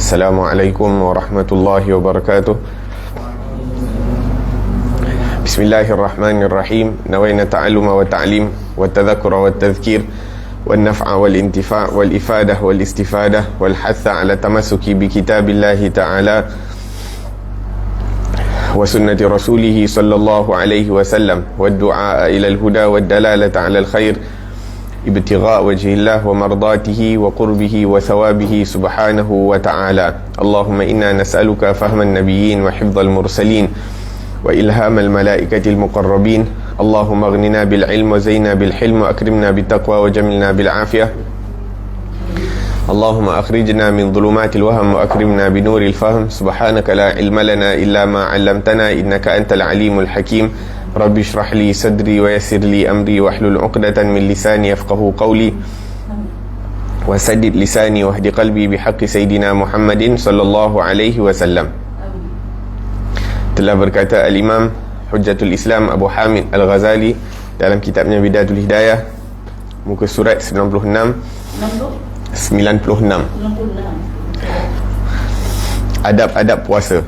Assalamualaikum warahmatullahi wabarakatuh. Bismillahirrahmanirrahim. Nawayna ta'alluma wa ta'lim wa tadhakura wa tadhkir wa naf'a wal intifa' wal ifadah wal istifadah wal hatha ala tamassuki bi kitabillahi ta'ala wa sunnati rasulihi sallallahu alaihi wasallam wa du'a ila al-huda wa dalalata ala al-khair ibtigha' wajhillah wa mardatihi wa qurbihi wa thawabihi subhanahu wa ta'ala. Allahumma inna nas'aluka fahman nabiyyin wa hifdhal mursalin wa ilhamal malaikatil muqarrabin. Allahumma aghnina bil ilm wa zaina bil hilm wa akrimna bit taqwa wa jamilna bil afiyah. Allahumma akhrijna min dhulumatil wahm wa akrimna bi nuril fahm. Subhanaka la ilma lana illa ma 'allamtana innaka antal alimul hakim. Rabbi shrah li sadri wa yassir li amri wahlul 'uqdatan min lisani yafqahu qawli wa saddid lisani wahdi qalbi bihaqqi sayidina Muhammadin sallallahu alaihi wasallam. Telah berkata al-Imam Hujjatul Islam Abu Hamid Al-Ghazali dalam kitabnya Bidayatul Hidayah, muka surat 96. Adab-adab puasa.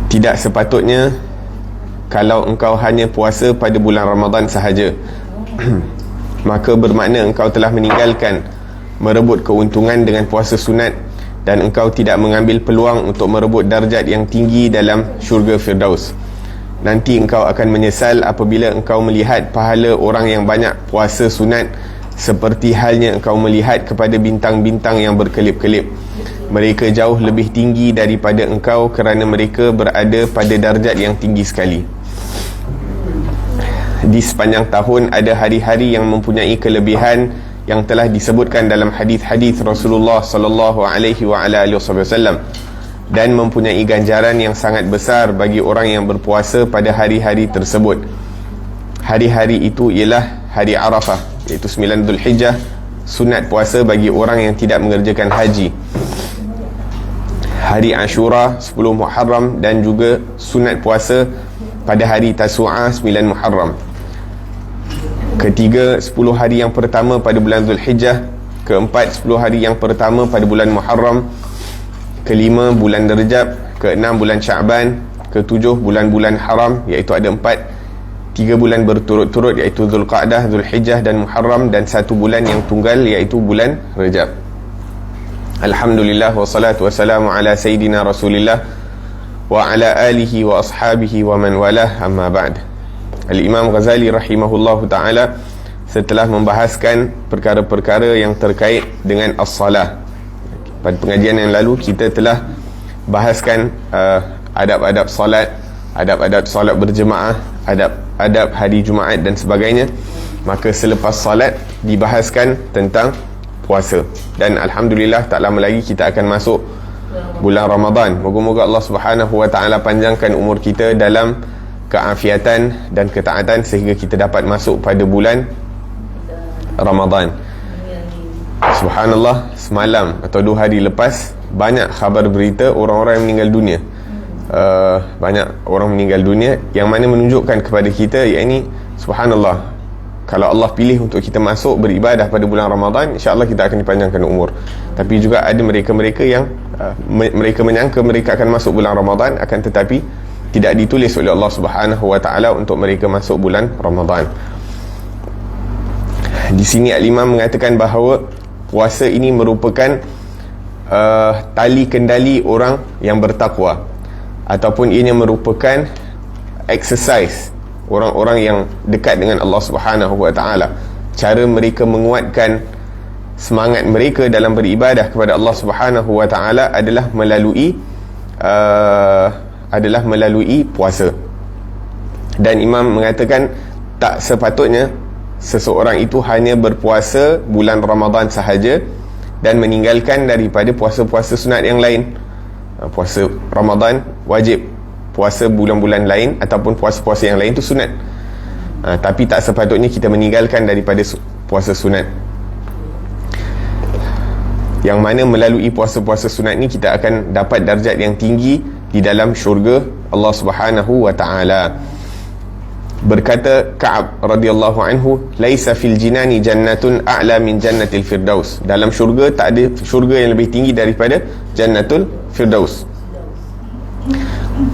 Tidak sepatutnya kalau engkau hanya puasa pada bulan Ramadan sahaja maka bermakna engkau telah meninggalkan merebut keuntungan dengan puasa sunat, dan engkau tidak mengambil peluang untuk merebut darjat yang tinggi dalam syurga Firdaus. Nanti engkau akan menyesal apabila engkau melihat pahala orang yang banyak puasa sunat, seperti halnya engkau melihat kepada bintang-bintang yang berkelip-kelip. Mereka jauh lebih tinggi daripada engkau kerana mereka berada pada darjat yang tinggi sekali. Di sepanjang tahun ada hari-hari yang mempunyai kelebihan yang telah disebutkan dalam hadis-hadis Rasulullah sallallahu alaihi wasallam, dan mempunyai ganjaran yang sangat besar bagi orang yang berpuasa pada hari-hari tersebut. Hari-hari itu ialah hari Arafah, iaitu 9 Dzulhijjah, sunat puasa bagi orang yang tidak mengerjakan haji. Hari Ashura 10 Muharram, dan juga sunat puasa pada hari Tasu'a 9 Muharram. Ketiga, 10 hari yang pertama pada bulan Dzulhijjah. Keempat, 10 hari yang pertama pada bulan Muharram. Kelima, bulan Rajab. Keenam, bulan Sya'ban. Ketujuh, bulan-bulan haram, iaitu ada 4. 3 bulan berturut-turut, iaitu Dzulqa'dah, Dzulhijjah dan Muharram, dan 1 bulan yang tunggal, iaitu bulan Rajab. Alhamdulillah, wassalatu wassalamu ala Sayyidina Rasulillah wa ala alihi wa ashabihi wa man walah, amma ba'd. Al-Imam Ghazali rahimahullahu ta'ala setelah membahaskan perkara-perkara yang terkait dengan as-salah. Pada pengajian yang lalu kita telah bahaskan adab-adab salat, adab-adab salat berjemaah, adab hari Jumaat dan sebagainya. Maka selepas salat dibahaskan tentang puasa, dan alhamdulillah tak lama lagi kita akan masuk bulan Ramadan. Moga-moga Allah Subhanahu wa taala panjangkan umur kita dalam keafiatan dan ketaatan sehingga kita dapat masuk pada bulan Ramadan. Subhanallah, semalam atau 2 hari lepas banyak khabar berita orang-orang yang meninggal dunia. Banyak orang meninggal dunia, yang mana menunjukkan kepada kita, yakni subhanallah, kalau Allah pilih untuk kita masuk beribadah pada bulan Ramadan, insya-Allah kita akan dipanjangkan umur. Tapi juga ada mereka-mereka yang mereka menyangka mereka akan masuk bulan Ramadan, akan tetapi tidak ditulis oleh Allah Subhanahu wa taala untuk mereka masuk bulan Ramadan. Di sini Al-Imam mengatakan bahawa puasa ini merupakan tali kendali orang yang bertakwa, ataupun ianya merupakan exercise orang-orang yang dekat dengan Allah Subhanahu wa taala. Cara mereka menguatkan semangat mereka dalam beribadah kepada Allah Subhanahu wa taala adalah melalui puasa. Dan Imam mengatakan tak sepatutnya seseorang itu hanya berpuasa bulan Ramadan sahaja dan meninggalkan daripada puasa-puasa sunat yang lain. Puasa Ramadan wajib, puasa bulan-bulan lain ataupun puasa-puasa yang lain itu sunat. Tapi tak sepatutnya kita meninggalkan daripada puasa sunat, yang mana melalui puasa-puasa sunat ni kita akan dapat darjat yang tinggi di dalam syurga Allah Subhanahu wa ta'ala. Berkata Ka'ab radhiyallahu anhu, laisa fil jinani jannatun a'la min jannatil firdaus. Dalam syurga tak ada syurga yang lebih tinggi daripada jannatul firdaus.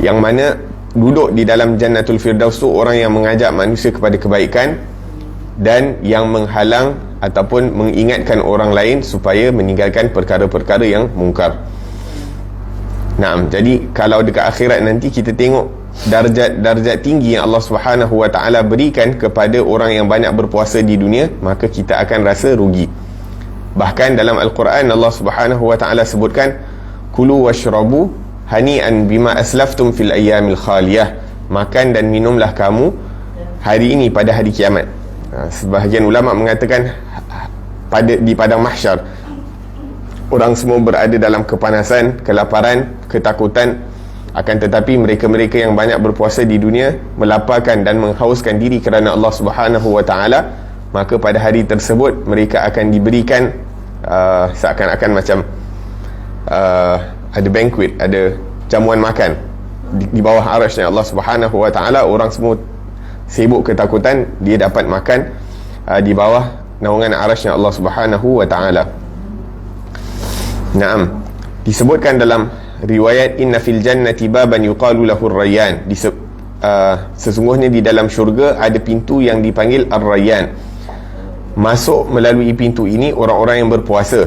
Yang mana duduk di dalam jannatul firdaus tu orang yang mengajak manusia kepada kebaikan dan yang menghalang ataupun mengingatkan orang lain supaya meninggalkan perkara-perkara yang mungkar. Naam, jadi kalau dekat akhirat nanti kita tengok darjat tinggi yang Allah Subhanahu wa taala berikan kepada orang yang banyak berpuasa di dunia, maka kita akan rasa rugi. Bahkan dalam Al-Quran Allah Subhanahu wa taala sebutkan, kulu washrabu hani'an bima aslaftum fil ayyamil khaliyah. Makan dan minumlah kamu hari ini pada hari kiamat. Sebahagian ulama mengatakan di padang mahsyar orang semua berada dalam kepanasan, kelaparan, ketakutan. Akan tetapi mereka-mereka yang banyak berpuasa di dunia melaparkan dan menghauskan diri kerana Allah Subhanahu wa taala, maka pada hari tersebut mereka akan diberikan seakan-akan macam ada banquet, ada jamuan makan di bawah arasy Allah Subhanahu wa taala. Orang semua sibuk ketakutan, dia dapat makan di bawah naungan arasy Allah Subhanahu wa taala. Naam, disebutkan dalam riwayat, inna fil jannati baban yuqalu lahu ar-rayyan. Sesungguhnya di dalam syurga ada pintu yang dipanggil ar-rayyan. Masuk melalui pintu ini orang-orang yang berpuasa.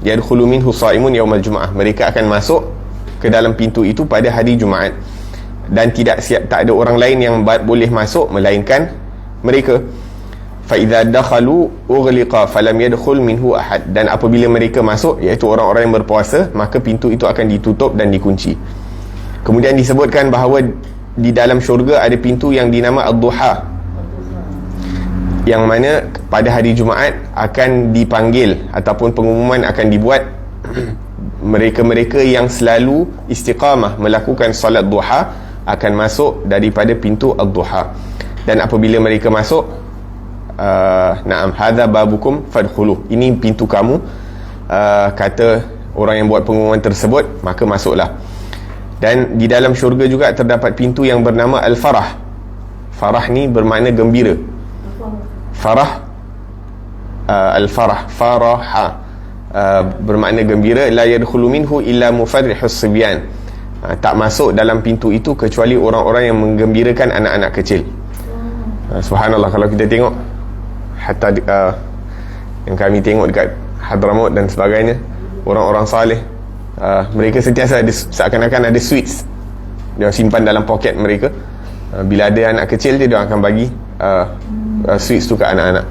Yadkhulu minhu shaimun yaumal jumaah. Mereka akan masuk ke dalam pintu itu pada hari Jumaat. Dan tak ada orang lain yang boleh masuk melainkan mereka. Fa idza dakhalu ughliqa falam yadkhul minhu ahad. Dan apabila mereka masuk, iaitu orang-orang yang berpuasa, maka pintu itu akan ditutup dan dikunci. Kemudian disebutkan bahawa di dalam syurga ada pintu yang dinama ad-duha, yang mana pada hari Jumaat akan dipanggil ataupun pengumuman akan dibuat mereka-mereka yang selalu istiqamah melakukan solat duha akan masuk daripada pintu ad-duha. Dan apabila mereka masuk, na'am hadza babukum fadkhulu, ini pintu kamu, kata orang yang buat pengumuman tersebut, maka masuklah. Dan di dalam syurga juga terdapat pintu yang bernama al-farah. Farah ni bermakna gembira. Farah, al-farah, faraha, bermakna gembira. La yadkhulu minhu illa mufarrihus sibyan. Tak masuk dalam pintu itu kecuali orang-orang yang menggembirakan anak-anak kecil. Subhanallah, kalau kita tengok hatta yang kami tengok dekat Hadramaut dan sebagainya, orang-orang saleh, mereka sentiasa ada, seakan-akan ada sweets dia simpan dalam poket mereka. Bila ada anak kecil dia akan bagi sweets tu ke anak-anak,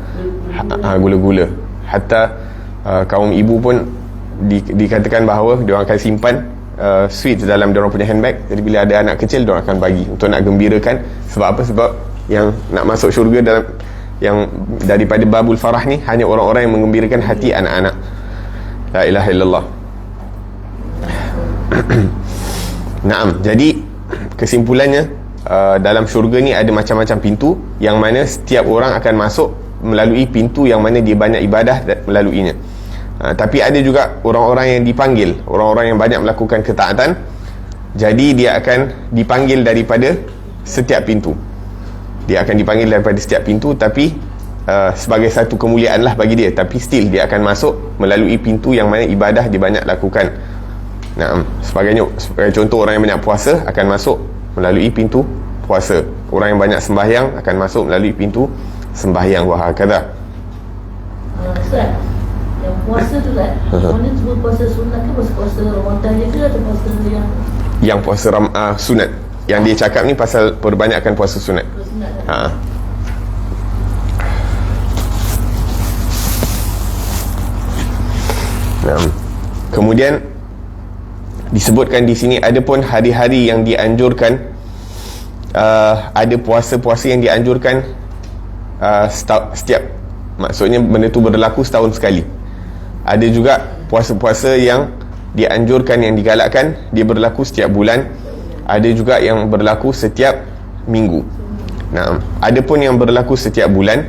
gula-gula. Hatta kaum ibu pun dikatakan bahawa dia akan simpan sweets dalam dia orang punya handbag. Jadi bila ada anak kecil dia akan bagi untuk nak gembirakan. Sebab apa? Sebab yang nak masuk syurga dalam yang daripada babul farah ni hanya orang-orang yang menggembirakan hati anak-anak. La ilaha illallah. Naam, jadi kesimpulannya, dalam syurga ni ada macam-macam pintu yang mana setiap orang akan masuk melalui pintu yang mana dia banyak ibadah melaluinya. Tapi ada juga orang-orang yang dipanggil, orang-orang yang banyak melakukan ketaatan, jadi dia akan dipanggil daripada setiap pintu. Dia akan dipanggil daripada setiap pintu, tapi sebagai satu kemuliaan lah bagi dia. Tapi still dia akan masuk melalui pintu yang mana ibadah dia banyak lakukan. Nah, sebagai contoh, orang yang banyak puasa akan masuk melalui pintu puasa. Orang yang banyak sembahyang akan masuk melalui pintu sembahyang. Wah, kata Ustaz, yang puasa tu kan, mana cuma puasa sunat ke puasa Ramadan je ke, atau puasa yang puasa sunat? Yang dia cakap ni pasal perbanyakkan puasa sunat. Kemudian disebutkan di sini ada pun hari-hari yang dianjurkan, ada puasa-puasa yang dianjurkan setiap, maksudnya benda tu berlaku setahun sekali. Ada juga puasa-puasa yang dianjurkan, yang digalakkan, dia berlaku setiap bulan. Ada juga yang berlaku setiap minggu. Nah, ada pun yang berlaku setiap bulan,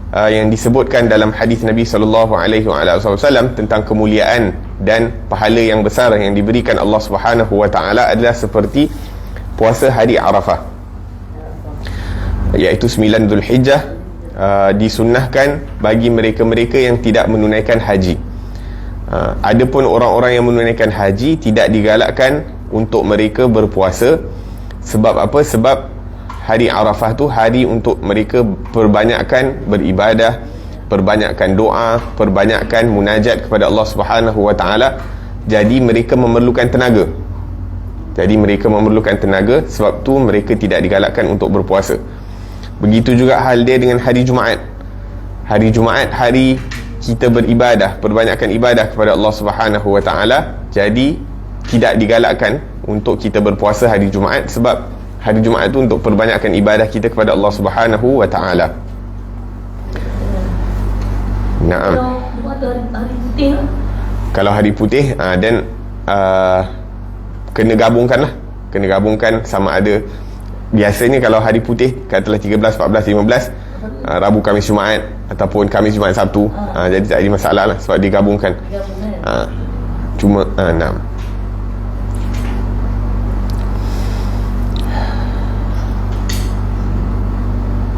yang disebutkan dalam hadis Nabi SAW tentang kemuliaan dan pahala yang besar yang diberikan Allah Subhanahu wa taala adalah seperti puasa hari Arafah. iaitu 9 Zulhijjah, disunnahkan bagi mereka-mereka yang tidak menunaikan haji. Adapun orang-orang yang menunaikan haji tidak digalakkan untuk mereka berpuasa. Sebab apa? Sebab hari Arafah tu hari untuk mereka perbanyakkan beribadah, perbanyakkan doa, perbanyakkan munajat kepada Allah Subhanahu wa taala. Jadi mereka memerlukan tenaga. Sebab tu mereka tidak digalakkan untuk berpuasa. Begitu juga hal dia dengan hari Jumaat. Hari Jumaat hari kita beribadah, perbanyakkan ibadah kepada Allah Subhanahu wa taala. Jadi tidak digalakkan untuk kita berpuasa hari Jumaat, sebab hari Jumaat tu untuk perbanyakkan ibadah kita kepada Allah Subhanahu wa taala. Naam. Kalau hari putih dan kena gabungkan sama ada, biasanya kalau hari putih katalah 13, 14, 15, Rabu, Khamis, Jumaat, ataupun Khamis, Jumaat, Sabtu, jadi tak ada masalah lah, sebab digabungkan. Cuma naam.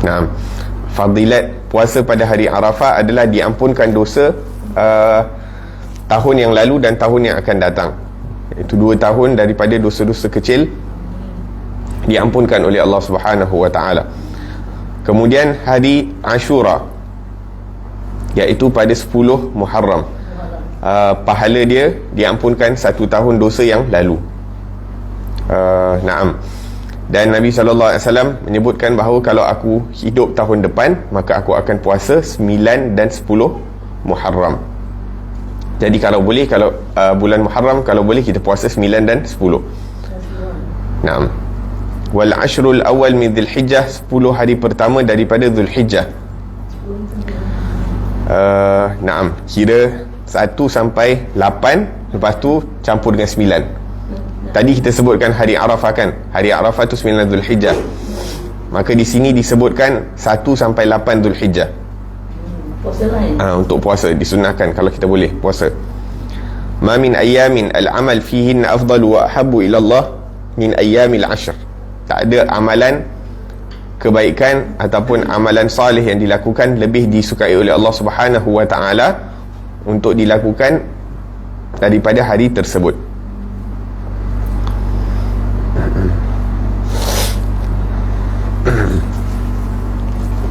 Naam. Fadilat puasa pada hari Arafah adalah diampunkan dosa tahun yang lalu dan tahun yang akan datang. Itu 2 tahun daripada dosa-dosa kecil diampunkan oleh Allah Subhanahu wa taala. Kemudian hari Ashura, iaitu pada 10 Muharram, pahala dia diampunkan 1 tahun dosa yang lalu. Naam. Dan Nabi SAW menyebutkan bahawa kalau aku hidup tahun depan, maka aku akan puasa 9 dan 10 Muharram. Jadi kalau boleh, kalau bulan Muharram, kalau boleh kita puasa 9 dan 10. Naam. Wal ashrul awal min Zulhijjah, 10 hari pertama daripada Zulhijjah. Naam, kira 1 sampai 8, lepas tu campur dengan 9. Tadi kita sebutkan hari Arafah kan? Hari Arafah tu 9 Zulhijjah. Maka di sini disebutkan 1 sampai 8 Zulhijjah. Puasa lain. Untuk puasa disunahkan kalau kita boleh puasa. Ma min ayamin al-amal fihinna afdalu wa ahabbu ila Allah min ayamil ashr. Tak ada amalan kebaikan ataupun amalan salih yang dilakukan lebih disukai oleh Allah Subhanahu wa taala untuk dilakukan daripada hari tersebut.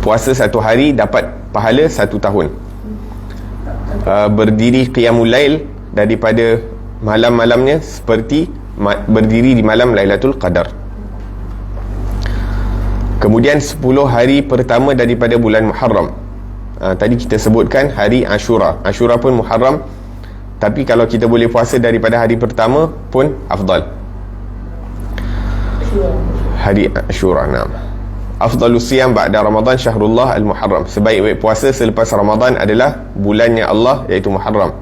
Puasa 1 hari dapat pahala 1 tahun. Berdiri qiyamul lail daripada malam-malamnya seperti berdiri di malam Lailatul Qadar. Kemudian 10 hari pertama daripada bulan Muharram. Tadi kita sebutkan hari Ashura. Ashura pun Muharram, tapi kalau kita boleh puasa daripada hari pertama pun afdal. Hari Ashura, naam. Afdalus siyam ba'da Ramadan syahrullah al-Muharram. Sebaik-baik puasa selepas Ramadan adalah bulannya Allah, iaitu Muharram.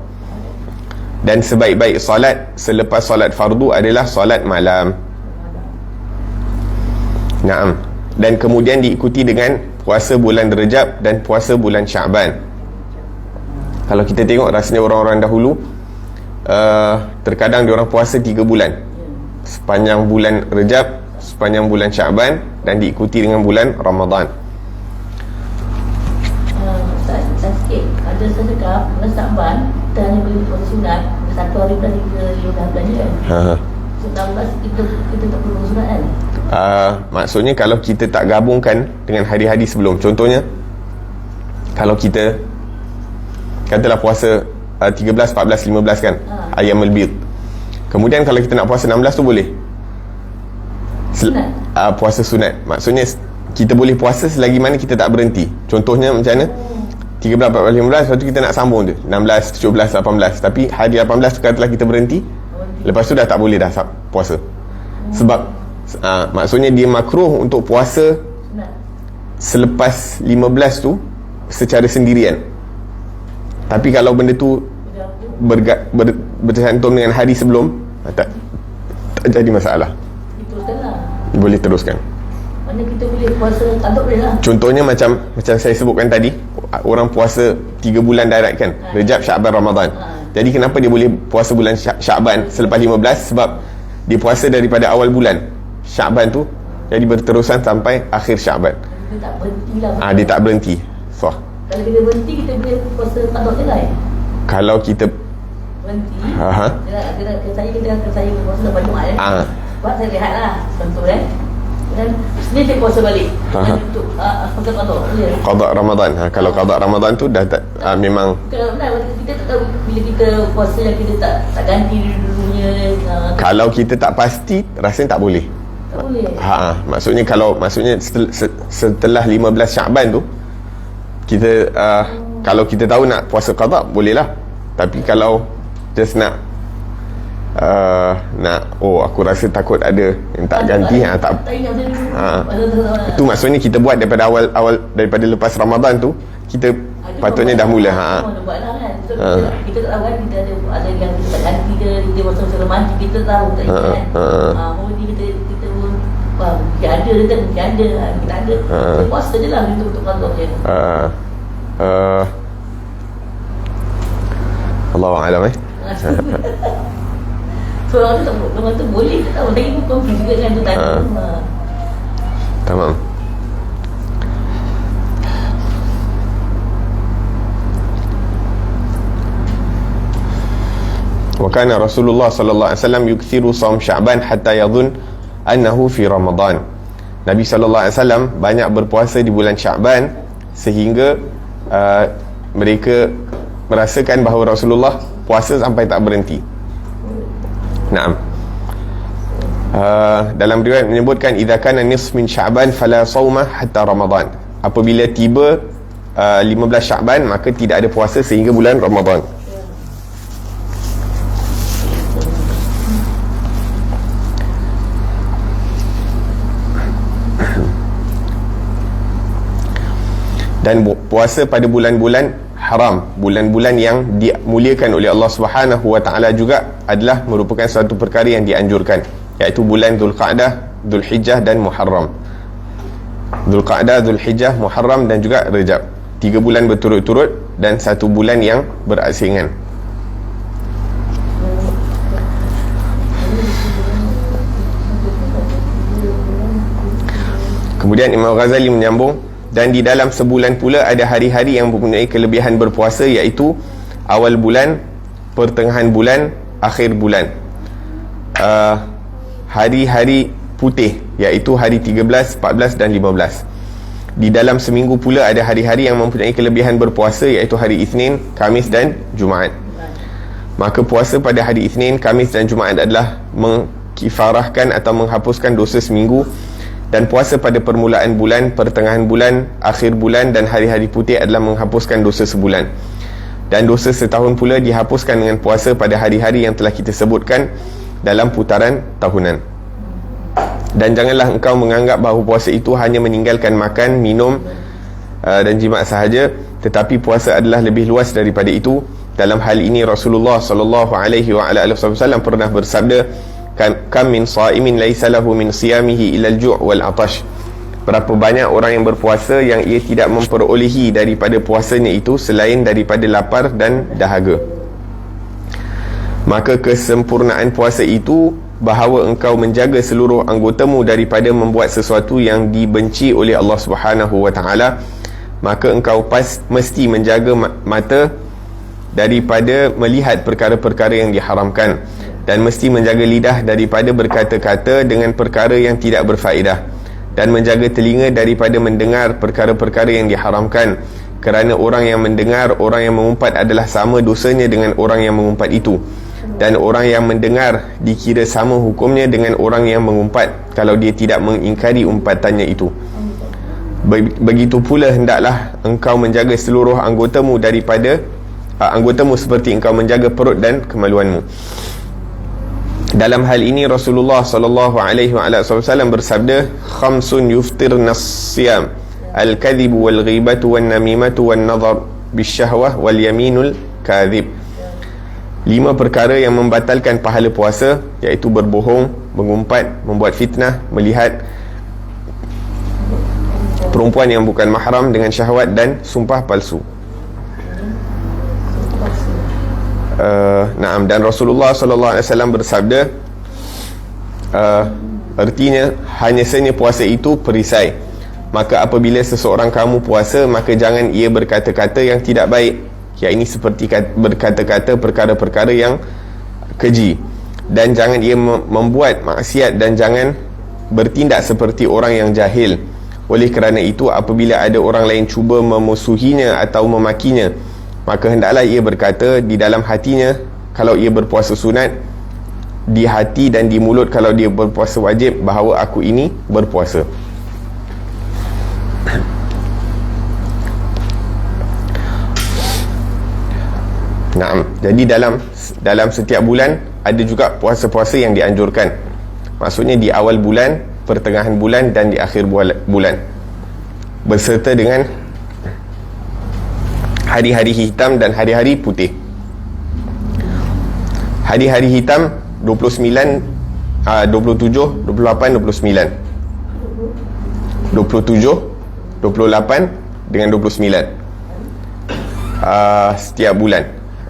Dan sebaik-baik solat selepas solat fardu adalah solat malam. Naam. Dan kemudian diikuti dengan puasa bulan Rejab dan puasa bulan Sya'ban. Kalau kita tengok rasanya orang-orang dahulu terkadang diorang puasa 3 bulan, sepanjang bulan Rejab, sepanjang bulan Sya'ban, dan diikuti dengan bulan Ramadan. Ustaz sikit, ada saya cakap bulan Sya'ban kita hanya boleh puasa sunat 1 hari bulan hingga 15 bulan je kan. 19 kita tak perlu sunat kan. Maksudnya kalau kita tak gabungkan dengan hari-hari sebelum, contohnya kalau kita katalah puasa 13, 14, 15 kan, Ayyamul Bid, kemudian kalau kita nak puasa 16 tu boleh puasa sunat. Maksudnya kita boleh puasa selagi mana kita tak berhenti. Contohnya macam mana? 13, 14, 15, lepas tu kita nak sambung tu 16, 17, 18. Tapi hari 18 tu katalah kita berhenti, lepas tu dah tak boleh dah puasa. Sebab maksudnya dia makruh untuk puasa selepas 15 tu secara sendirian. Tapi kalau benda tu bercantum dengan hari sebelum, tak jadi masalah. Boleh teruskan. Mana kita boleh puasa, tak boleh lah. Contohnya macam saya sebutkan tadi, orang puasa 3 bulan darat kan, Rejab, Sya'ban, Ramadan. Jadi kenapa dia boleh puasa bulan Sya'ban selepas 15? Sebab dia puasa daripada awal bulan Sya'ban tu, jadi berterusan sampai akhir Sya'ban. Dia tak berhenti lah. Dia tak berhenti. Sah. Kalau kita berhenti, kita boleh puasa qada je lah. Kalau kita Berhenti. Aha. Kita puasa lepas Jumaat Sebab saya lihat lah contoh dan sebenarnya saya puasa balik untuk puasa qada je. qada Ramadan. Kalau qada Ramadan tu dah tak, memang Kalau benar kita tak tahu bila kita puasa yang kita tak ganti dulunya. Kalau kita tak pasti, rasanya tak boleh. Tak boleh. Maksudnya setelah 15 Syaban tu kita kalau kita tahu nak puasa qada boleh lah. Tapi kalau just nak aku rasa takut ada yang tak ganti, tak ingat dulu. itu maksudnya kita buat daripada awal daripada lepas Ramadan tu kita patutnya dah mula. Kita tak tahu kan, kita ada yang kita tak ganti dia masa romantik, kita tahu tak ingat kan. Mungkin kita pun mungkin ada kan, mungkin ada, mungkin ada. Kita puasa je lah untuk qada je. Allahu'alam. So orang tu boleh tak tahu, tapi pun confuse juga kan tu tadi. Tamam. Wa kana Rasulullah sallallahu alaihi wasallam yukthiru shaum Sya'ban hatta yadhun annahu fi Ramadan. Nabi sallallahu alaihi wasallam banyak berpuasa di bulan Sya'ban sehingga mereka merasakan bahawa Rasulullah puasa sampai tak berhenti. Naam. Dalam riwayat menyebutkan idza kana nisf min Sya'ban fala shauma hatta Ramadan. Apabila tiba 15 Sya'ban maka tidak ada puasa sehingga bulan Ramadan. Dan puasa pada bulan-bulan haram, bulan-bulan yang dimuliakan oleh Allah Subhanahu wa taala juga adalah merupakan suatu perkara yang dianjurkan, iaitu bulan Zulqa'dah, Zulhijjah dan Muharram. Zulqa'dah, Zulhijjah, Muharram dan juga Rajab. 3 bulan berturut-turut dan 1 bulan yang berasingan. Kemudian Imam Ghazali menyambung, dan di dalam sebulan pula ada hari-hari yang mempunyai kelebihan berpuasa, iaitu awal bulan, pertengahan bulan, akhir bulan. Hari-hari putih, iaitu hari 13, 14 dan 15. Di dalam seminggu pula ada hari-hari yang mempunyai kelebihan berpuasa, iaitu hari Isnin, Khamis dan Jumaat. Maka puasa pada hari Isnin, Khamis dan Jumaat adalah mengkifarahkan atau menghapuskan dosa seminggu. Dan puasa pada permulaan bulan, pertengahan bulan, akhir bulan dan hari-hari putih adalah menghapuskan dosa sebulan. Dan dosa setahun pula dihapuskan dengan puasa pada hari-hari yang telah kita sebutkan dalam putaran tahunan. Dan janganlah engkau menganggap bahawa puasa itu hanya meninggalkan makan, minum dan jimat sahaja, tetapi puasa adalah lebih luas daripada itu. Dalam hal ini Rasulullah sallallahu alaihi wasallam pernah bersabda, kam min sa'imin laisa lahu min siyamihi illa al-ju' wal 'atash. Berapa banyak orang yang berpuasa yang ia tidak memperolehi daripada puasanya itu selain daripada lapar dan dahaga. Maka kesempurnaan puasa itu bahawa engkau menjaga seluruh anggotamu daripada membuat sesuatu yang dibenci oleh Allah Subhanahu wa taala. Maka engkau mesti menjaga mata daripada melihat perkara-perkara yang diharamkan, dan mesti menjaga lidah daripada berkata-kata dengan perkara yang tidak berfaedah, dan menjaga telinga daripada mendengar perkara-perkara yang diharamkan, kerana orang yang mendengar, orang yang mengumpat adalah sama dosanya dengan orang yang mengumpat itu, dan orang yang mendengar dikira sama hukumnya dengan orang yang mengumpat kalau dia tidak mengingkari umpatannya itu. Begitu pula hendaklah engkau menjaga seluruh anggotamu daripada anggotamu seperti engkau menjaga perut dan kemaluanmu. Dalam hal ini Rasulullah sallallahu alaihi wasallam bersabda, khamsun yuftirna as-siyam, al-kadhib wal ghibatu wan namimatu wan nadhar bisyahwah wal yaminul kadhib. 5 perkara yang membatalkan pahala puasa, iaitu berbohong, mengumpat, membuat fitnah, melihat perempuan yang bukan mahram dengan syahwat, dan sumpah palsu. Naam, dan Rasulullah sallallahu alaihi wasallam bersabda, artinya hanya sahaja puasa itu perisai, Maka apabila seseorang kamu puasa, maka jangan ia berkata-kata yang tidak baik, yakni seperti berkata-kata perkara-perkara yang keji, dan jangan ia membuat maksiat, dan jangan bertindak seperti orang yang jahil. Oleh kerana itu, apabila ada orang lain cuba memusuhinya atau memakinya, maka hendaklah ia berkata di dalam hatinya kalau ia berpuasa sunat, di hati dan di mulut kalau dia berpuasa wajib, bahawa aku ini berpuasa. Naam. Jadi dalam setiap bulan ada juga puasa-puasa yang dianjurkan. Maksudnya di awal bulan, pertengahan bulan dan di akhir bulan, berserta dengan hari-hari hitam dan hari-hari putih. Hari-hari hitam 27, 28, 29. 27, 28 dengan 29 setiap bulan.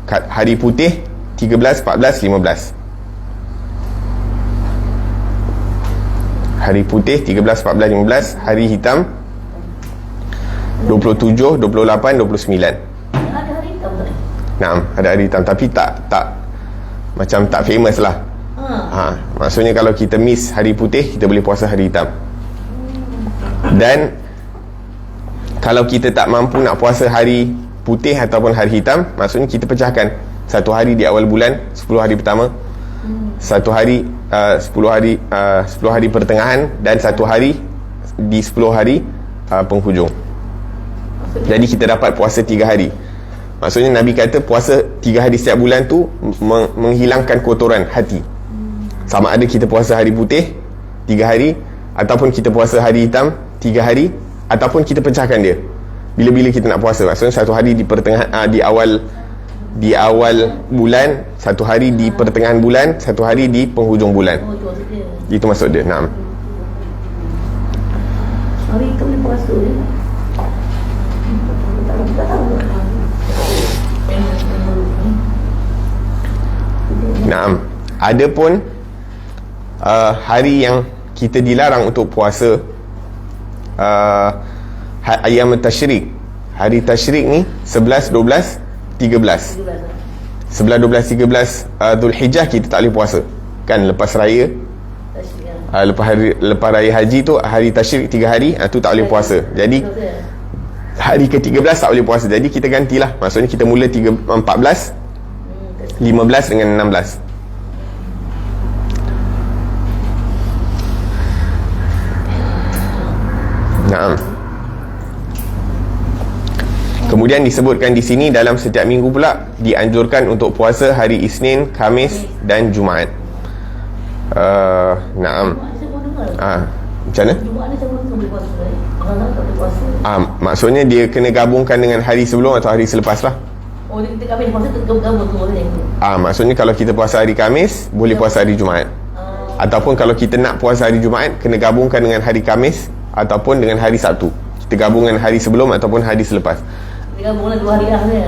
Hari putih 13, 14, 15. Hari putih 13, 14, 15. Hari hitam 27, 28, 29. Ada hari hitam tak? Naam, ada hari hitam, tapi tak macam tak famous lah. Maksudnya kalau kita miss hari putih, kita boleh puasa hari hitam. Dan kalau kita tak mampu nak puasa hari putih ataupun hari hitam, maksudnya kita pecahkan. Satu hari di awal bulan, 10 hari pertama, satu hari 10 hari pertengahan, dan satu hari di 10 hari penghujung. Jadi kita dapat puasa 3 hari. Maksudnya Nabi kata puasa 3 hari setiap bulan tu menghilangkan kotoran hati. Sama ada kita puasa hari putih 3 hari, ataupun kita puasa hari hitam 3 hari, ataupun kita pecahkan dia bila-bila kita nak puasa. Maksudnya satu hari di pertengahan, di awal bulan, satu hari di pertengahan bulan, satu hari di penghujung bulan. Itu maksud dia. Naam. Hari hitam ni puasa je. Naam. Adapun hari yang kita dilarang untuk puasa, ayam tasyrik. Hari tasyrik ni 11, 12, 13. 11, 12, 13 Zulhijjah kita tak boleh puasa. Kan lepas raya, lepas raya haji tu hari tasyrik 3 hari, tu tak boleh puasa. Jadi hari ke-13 tak boleh puasa. Jadi kita gantilah. Maksudnya kita mula 14, 15 dengan 16. Naam. Kemudian disebutkan di sini dalam setiap minggu pula dianjurkan untuk puasa hari Isnin, Khamis dan Jumaat. Naam. Macam mana? Maksudnya dia kena gabungkan dengan hari sebelum atau hari selepas lah. Oh, kita Khamis puasa gabung tu. Maksudnya kalau kita puasa hari Khamis, boleh puasa hari Jumaat. Ataupun kalau kita nak puasa hari Jumaat, kena gabungkan dengan hari Khamis ataupun dengan hari Sabtu. Kita gabungkan hari sebelum ataupun hari selepas. Kita gabunglah 2 hari lah ni.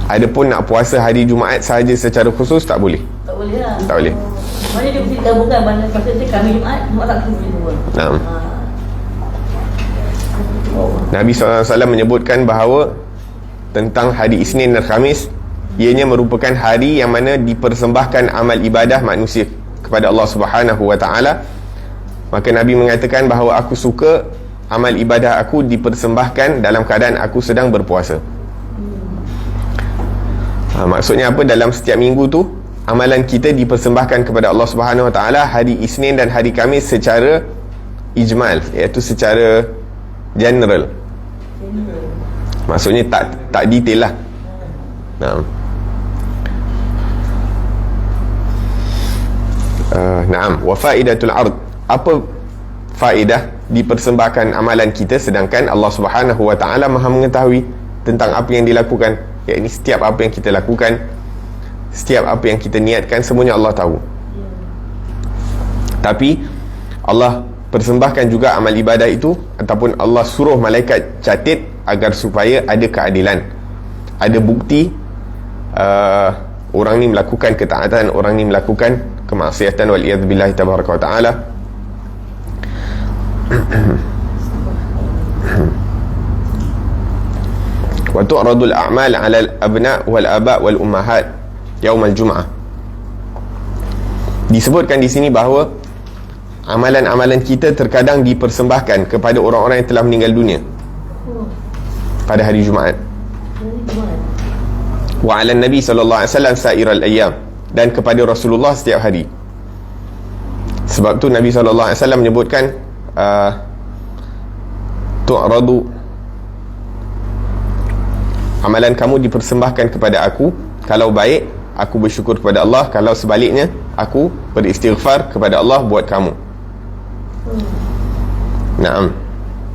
Adapun nak puasa hari Jumaat sahaja secara khusus, tak boleh. Tak boleh lah. Tak boleh. Mana dia mesti gabungkan, mana maksudnya Khamis Jumaat, Jumaat Sabtu boleh dua. Naam. Nabi SAW menyebutkan bahawa tentang hari Isnin dan Khamis, ianya merupakan hari yang mana dipersembahkan amal ibadah manusia kepada Allah Subhanahu wa taala. Maka Nabi mengatakan bahawa aku suka amal ibadah aku dipersembahkan dalam keadaan aku sedang berpuasa. Maksudnya apa? Dalam setiap minggu tu amalan kita dipersembahkan kepada Allah Subhanahu wa taala hari Isnin dan hari Khamis secara ijmal, iaitu secara general. Maksudnya tak detail lah. Naam. Wa faidatul ard. Apa faedah dipersembahkan amalan kita sedangkan Allah Subhanahu wa taala Maha mengetahui tentang apa yang dilakukan? Yakni setiap apa yang kita lakukan, setiap apa yang kita niatkan, semuanya Allah tahu. Tapi Allah persembahkan juga amal ibadah itu, ataupun Allah suruh malaikat catat agar supaya ada keadilan, ada bukti orang ni melakukan ketaatan, orang ni melakukan kemaksiatan, wal iyad billahi tabaraka wa taala. Wa tu'radul a'mal 'ala al-abna' wal aba' wal ummahat yaumal jum'ah. Disebutkan di sini bahawa amalan-amalan kita terkadang dipersembahkan kepada orang-orang yang telah meninggal dunia pada hari Jumaat. Wa 'ala Nabi sallallahu alaihi wasallam sa'iral ayyam, dan kepada Rasulullah setiap hari. Sebab tu Nabi sallallahu alaihi wasallam menyebutkan tu'radu, amalan kamu dipersembahkan kepada aku. Kalau baik, aku bersyukur kepada Allah. Kalau sebaliknya, aku beristighfar kepada Allah buat kamu. Naam.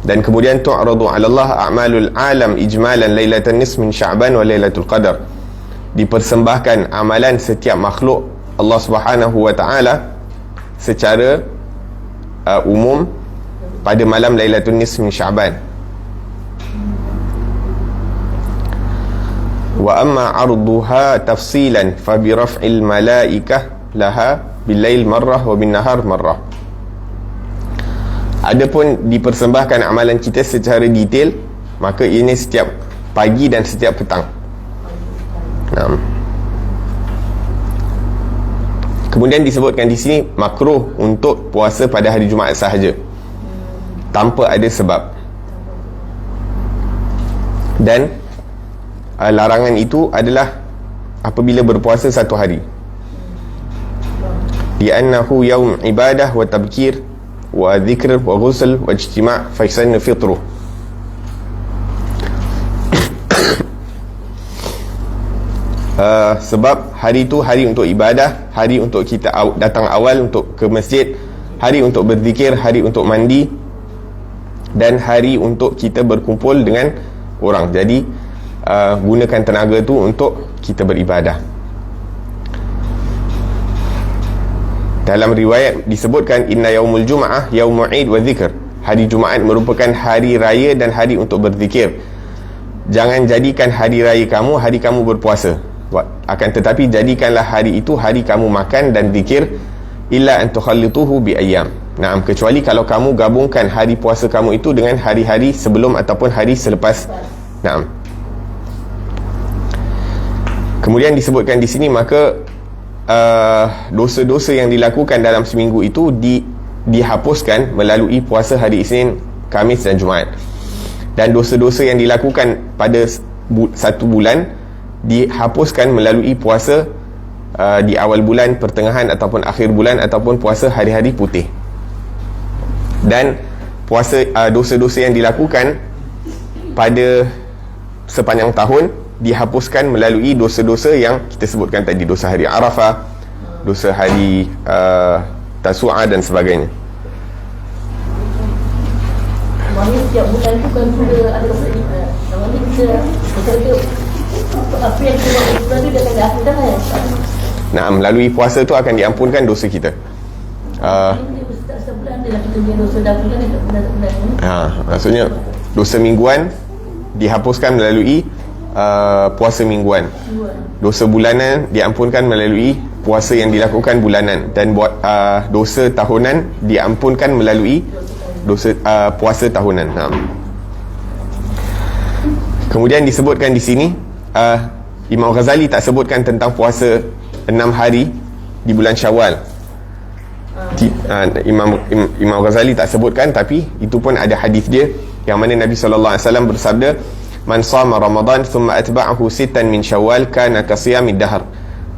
Dan kemudian tu'radu 'ala Allah a'malul alam ijmalan lailatan nisf min Sya'ban wa lailatul qadar. Dipersembahkan amalan setiap makhluk Allah Subhanahu wa taala secara umum pada malam lailatul nisf min Sya'ban. Wa amma 'arduha tafsilan fa bi raf'il malaikah laha bil lail marrah wa bin nahar marrah. Adapun dipersembahkan amalan kita secara detail, maka ini setiap pagi dan setiap petang. Kemudian disebutkan di sini makruh untuk puasa pada hari Jumaat sahaja tanpa ada sebab. Dan larangan itu adalah apabila berpuasa satu hari. Li'annahu yaum ibadah wa tabkir wa dhikr wa ghusl wa ijtima' fa yasannu fitruh. Sebab hari itu hari untuk ibadah, hari untuk kita datang awal untuk ke masjid, hari untuk berzikir, hari untuk mandi, dan hari untuk kita berkumpul dengan orang. Jadi gunakan tenaga tu untuk kita beribadah. Dalam riwayat disebutkan inna yaumul jum'ah yaumul id wa dzikr. Hari Jumaat merupakan hari raya dan hari untuk berzikir. Jangan jadikan hari raya kamu hari kamu berpuasa. Akan tetapi jadikanlah hari itu hari kamu makan dan zikir, illa an tukhallituhu bi ayyam. Naam, kecuali kalau kamu gabungkan hari puasa kamu itu dengan hari-hari sebelum ataupun hari selepas. Naam. Kemudian disebutkan di sini maka dosa-dosa yang dilakukan dalam seminggu itu dihapuskan melalui puasa hari Isnin, Khamis dan Jumaat. Dan dosa-dosa yang dilakukan pada satu bulan dihapuskan melalui puasa di awal bulan, pertengahan ataupun akhir bulan, ataupun puasa hari-hari putih. Dan puasa dosa-dosa yang dilakukan pada sepanjang tahun dihapuskan melalui dosa-dosa yang kita sebutkan tadi, dosa hari Arafah, dosa hari Tasu'a dan sebagainya. Maknanya setiap bulan tu kan sudah ada namanya kita apa yang kita buat bulan tu dia akan diampunkan kan? Nah, melalui puasa tu akan diampunkan dosa kita. Sebulan dia lah kita punya dosa dah bulan dekat bulan. Maksudnya dosa mingguan dihapuskan melalui puasa mingguan. Dosa bulanan diampunkan melalui puasa yang dilakukan bulanan, dan dosa tahunan diampunkan melalui dosa puasa tahunan. Kemudian disebutkan di sini Imam Ghazali tak sebutkan tentang puasa 6 hari di bulan Syawal. Imam Ghazali tak sebutkan, tapi itu pun ada hadis dia yang mana Nabi sallallahu alaihi wasallam bersabda, man sama Ramadan thumma atba'ahu sittan min Syawal kana kasiyamid dahr.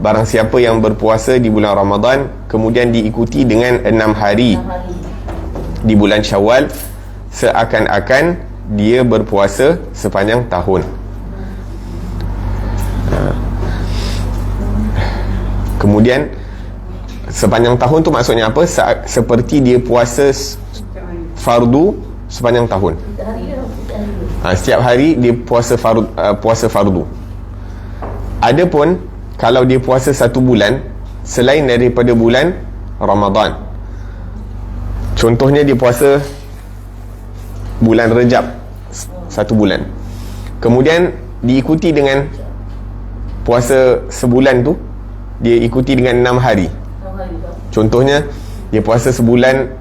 Barang siapa yang berpuasa di bulan Ramadan kemudian diikuti dengan 6 hari di bulan Syawal, seakan-akan dia berpuasa sepanjang tahun. Kemudian sepanjang tahun tu maksudnya apa? Seperti dia puasa fardu sepanjang tahun. Setiap hari dia puasa fardu. Adapun kalau dia puasa satu bulan selain daripada bulan Ramadan, contohnya dia puasa bulan Rejab satu bulan, kemudian diikuti dengan puasa sebulan tu, dia ikuti dengan 6 hari. Contohnya dia puasa sebulan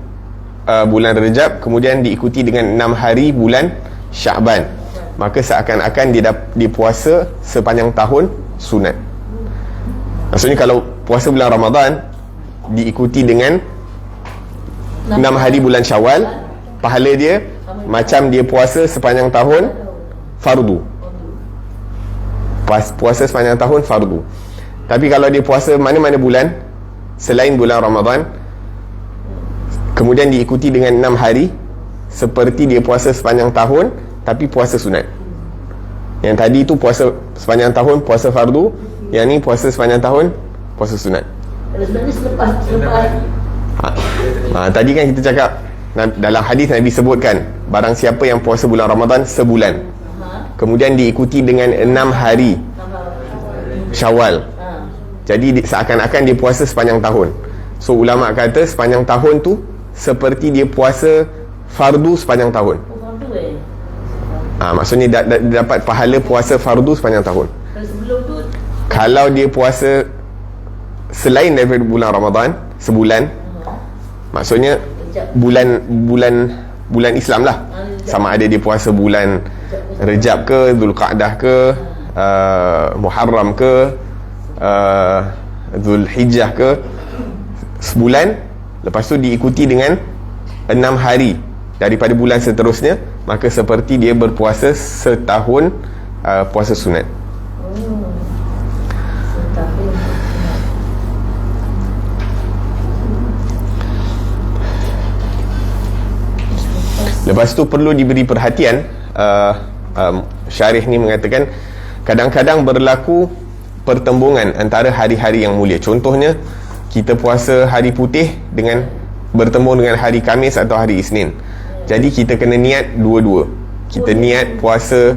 bulan Rejab, kemudian diikuti dengan 6 hari bulan Sya'ban. maka seakan-akan dia puasa sepanjang tahun sunat. Maksudnya kalau puasa bulan Ramadan diikuti dengan 6 hari bulan Syawal, pahala dia macam dia puasa sepanjang tahun fardu. Puasa sepanjang tahun fardu. Tapi kalau dia puasa mana-mana bulan selain bulan Ramadan, kemudian diikuti dengan 6 hari, seperti dia puasa sepanjang tahun tapi puasa sunat. Yang tadi tu puasa sepanjang tahun puasa fardu, yang ni puasa sepanjang tahun puasa sunat. Kalau sebenarnya selepas Tadi kan kita cakap dalam hadis Nabi sebutkan barang siapa yang puasa bulan Ramadan sebulan, kemudian diikuti dengan 6 hari Syawal, jadi seakan-akan dia puasa sepanjang tahun. So ulama kata sepanjang tahun tu seperti dia puasa fardu sepanjang tahun. Maksudnya dapat pahala puasa fardu sepanjang tahun. Kalau sebelum tu, kalau dia puasa selain daripada bulan Ramadan sebulan, maksudnya bulan Islam lah, sama ada dia puasa bulan Rejab ke, Zulqa'dah ke, Muharram ke, Zulhijjah ke, sebulan, lepas tu diikuti dengan 6 hari daripada bulan seterusnya, maka seperti dia berpuasa setahun puasa sunat. Lepas tu perlu diberi perhatian, syarih ni mengatakan kadang-kadang berlaku pertembungan antara hari-hari yang mulia. Contohnya kita puasa hari putih dengan bertembung dengan hari Khamis atau hari Isnin. Jadi kita kena niat dua-dua. Kita niat puasa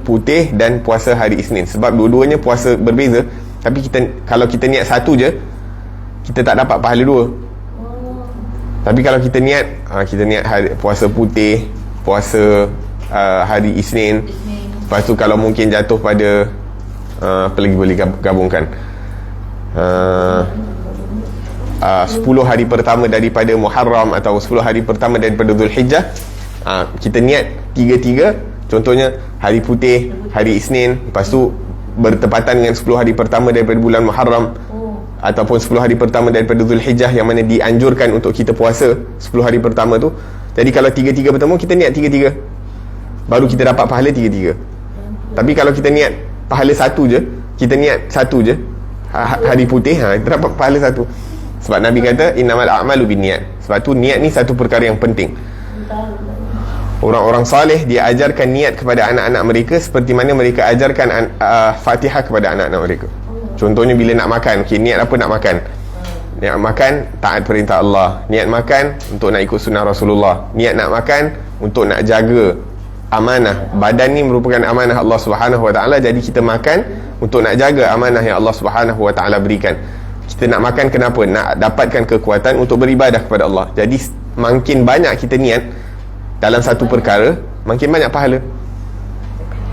putih dan puasa hari Isnin, sebab dua-duanya puasa berbeza. Tapi kalau kita niat satu je, kita tak dapat pahala dua. Tapi kalau kita niat puasa putih, puasa hari Isnin, lepas tu kalau mungkin jatuh pada apa lagi boleh gabungkan, 10 hari pertama daripada Muharram atau 10 hari pertama daripada Zulhijjah, kita niat tiga-tiga. Contohnya hari putih, hari Isnin, lepas tu bertepatan dengan 10 hari pertama daripada bulan Muharram, ataupun 10 hari pertama daripada Zulhijjah, yang mana dianjurkan untuk kita puasa 10 hari pertama tu. Jadi kalau tiga-tiga bertemu, kita niat tiga-tiga, baru kita dapat pahala tiga-tiga. Tapi kalau kita niat pahala satu je, kita niat satu je, hari putih, kita dapat pahala satu. Sebab Nabi kata innamal a'malu binniyat. Sebab tu niat ni satu perkara yang penting. Orang-orang saleh dia ajarkan niat kepada anak-anak mereka seperti mana mereka ajarkan Fatihah kepada anak-anak mereka. Contohnya bila nak makan, niat apa nak makan? Niat makan taat perintah Allah, niat makan untuk nak ikut sunnah Rasulullah, niat nak makan untuk nak jaga amanah. Badan ni merupakan amanah Allah Subhanahu Wa Taala, jadi kita makan untuk nak jaga amanah yang Allah Subhanahu Wa Taala berikan. Kita nak makan kenapa? Nak dapatkan kekuatan untuk beribadah kepada Allah. Jadi makin banyak kita niat dalam satu perkara, makin banyak pahala.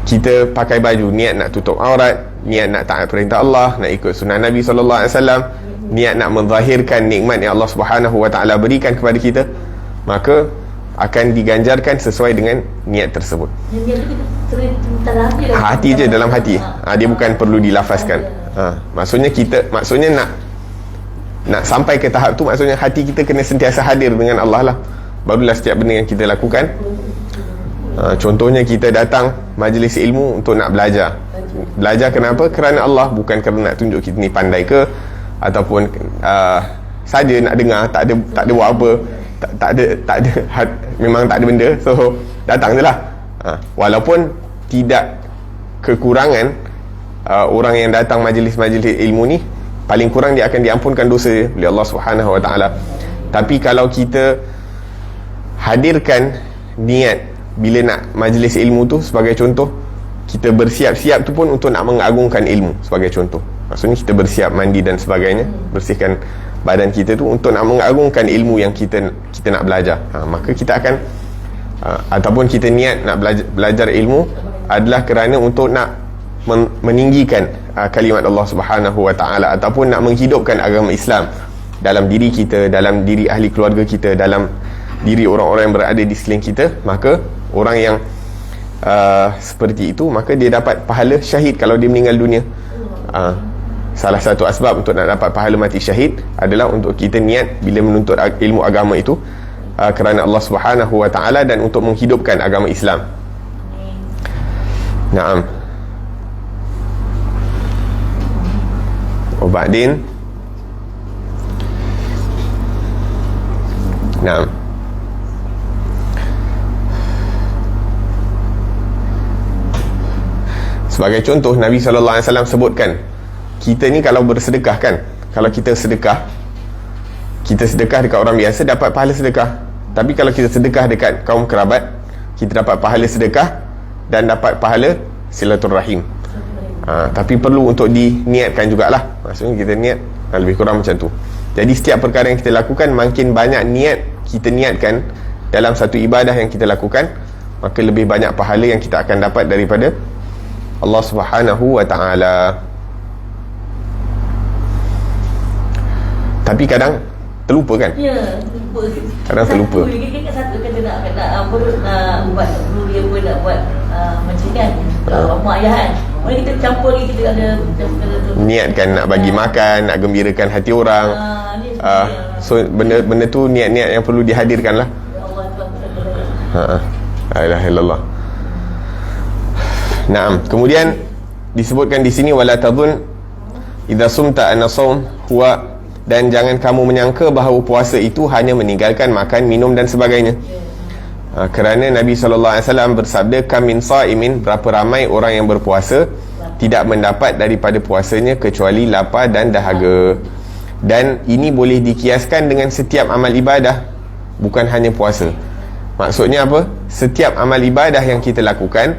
Kita pakai baju, niat nak tutup aurat, niat nak taat perintah Allah, nak ikut sunnah Nabi SAW, niat nak menzahirkan nikmat yang Allah Subhanahu Wa Taala berikan kepada kita, maka akan diganjarkan sesuai dengan niat tersebut. Hati je, dalam hati. Dia bukan perlu dilafazkan. Maksudnya nak sampai ke tahap tu, maksudnya hati kita kena sentiasa hadir dengan Allah lah. Barulah setiap benda yang kita lakukan. Contohnya kita datang majlis ilmu untuk nak belajar. Belajar kenapa? Kerana Allah, bukan kerana nak tunjuk kita ni pandai ke, ataupun saja nak dengar, tak ada buat apa, tak ada memang tak ada benda, so datang je lah. Walaupun tidak kekurangan orang yang datang majlis-majlis ilmu ni, paling kurang dia akan diampunkan dosa oleh Allah Subhanahu Wa Taala. Tapi kalau kita hadirkan niat bila nak majlis ilmu tu, sebagai contoh, kita bersiap-siap tu pun untuk nak mengagungkan ilmu, sebagai contoh. Maksudnya kita bersiap mandi dan sebagainya, bersihkan badan kita tu untuk nak mengagungkan ilmu yang kita nak belajar. Maka kita akan ataupun kita niat nak belajar ilmu adalah kerana untuk nak meninggikan kalimat Allah Subhanahu Wa Taala, ataupun nak menghidupkan agama Islam dalam diri kita, dalam diri ahli keluarga kita, dalam diri orang-orang yang berada di sekeliling kita. Maka orang yang seperti itu, maka dia dapat pahala syahid kalau dia meninggal dunia. Salah satu asbab untuk nak dapat pahala mati syahid adalah untuk kita niat bila menuntut ilmu agama itu kerana Allah Subhanahu wa ta'ala dan untuk menghidupkan agama Islam. Naam. Ubadin. Naam. Sebagai contoh, Nabi SAW sebutkan, kita ni kalau bersedekah kan, kalau kita sedekah dekat orang biasa dapat pahala sedekah. Tapi kalau kita sedekah dekat kaum kerabat, kita dapat pahala sedekah dan dapat pahala silaturrahim. Tapi perlu untuk diniatkan jugalah. Maksudnya kita niat lebih kurang macam tu. Jadi setiap perkara yang kita lakukan, makin banyak niat kita niatkan dalam satu ibadah yang kita lakukan, maka lebih banyak pahala yang kita akan dapat daripada Allah Subhanahu wa ta'ala. Tapi kadang terlupa kan? Ya, terlupa. Kadang terlupa. Satu kata nak buat dulu dia pun nak buat macam kan mak ayah kan. Mari kita campur lagi, kita ada niatkan nak bagi makan, nak gembirakan hati orang. So benda tu niat-niat yang perlu dihadirkan lah. Ya Allah, Tuhan. La ilaha illallah. Naam. Kemudian disebutkan di sini wala tadhun idza sumta anna shaum huwa, dan jangan kamu menyangka bahawa puasa itu hanya meninggalkan makan, minum dan sebagainya. Kerana Nabi SAW bersabda, kam min sa'imin, berapa ramai orang yang berpuasa tidak mendapat daripada puasanya kecuali lapar dan dahaga. Dan ini boleh dikiaskan dengan setiap amal ibadah, bukan hanya puasa. Maksudnya apa? Setiap amal ibadah yang kita lakukan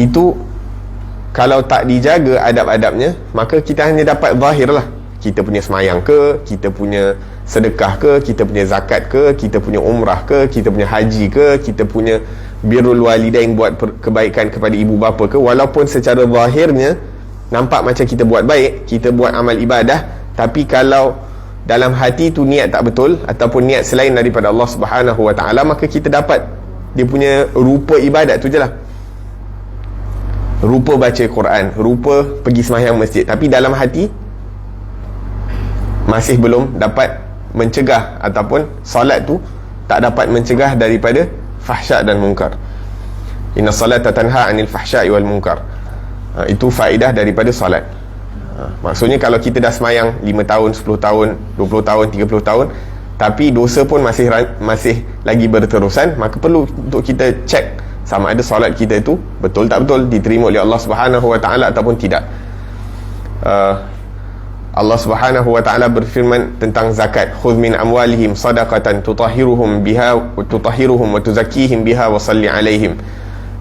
itu, kalau tak dijaga adab-adabnya, maka kita hanya dapat zahir lah. Kita punya semayang ke, kita punya sedekah ke, kita punya zakat ke, kita punya umrah ke, kita punya haji ke, kita punya birrul walidain, buat kebaikan kepada ibu bapa ke, walaupun secara zahirnya nampak macam kita buat baik, kita buat amal ibadah, tapi kalau dalam hati tu niat tak betul ataupun niat selain daripada Allah Subhanahu wa ta'ala, maka kita dapat dia punya rupa ibadat tu je lah, rupa baca Quran, rupa pergi sembahyang masjid, tapi dalam hati masih belum dapat mencegah, ataupun solat tu tak dapat mencegah daripada fahsya' dan munkar. Inna salata tanha 'anil fahsya'i wal munkar. Itu faedah daripada solat. Maksudnya kalau kita dah semayang 5 tahun, 10 tahun, 20 tahun, 30 tahun, tapi dosa pun masih lagi berterusan, maka perlu untuk kita cek sama ada solat kita itu betul tak betul, diterima oleh Allah Subhanahu wa ta'ala ataupun tidak. Allah Subhanahu wa ta'ala berfirman tentang zakat, khudh min amwalihim sadaqatan tutahhiruhum biha wa tutahhiruhum wa tuzakkihim biha wa salli alaihim.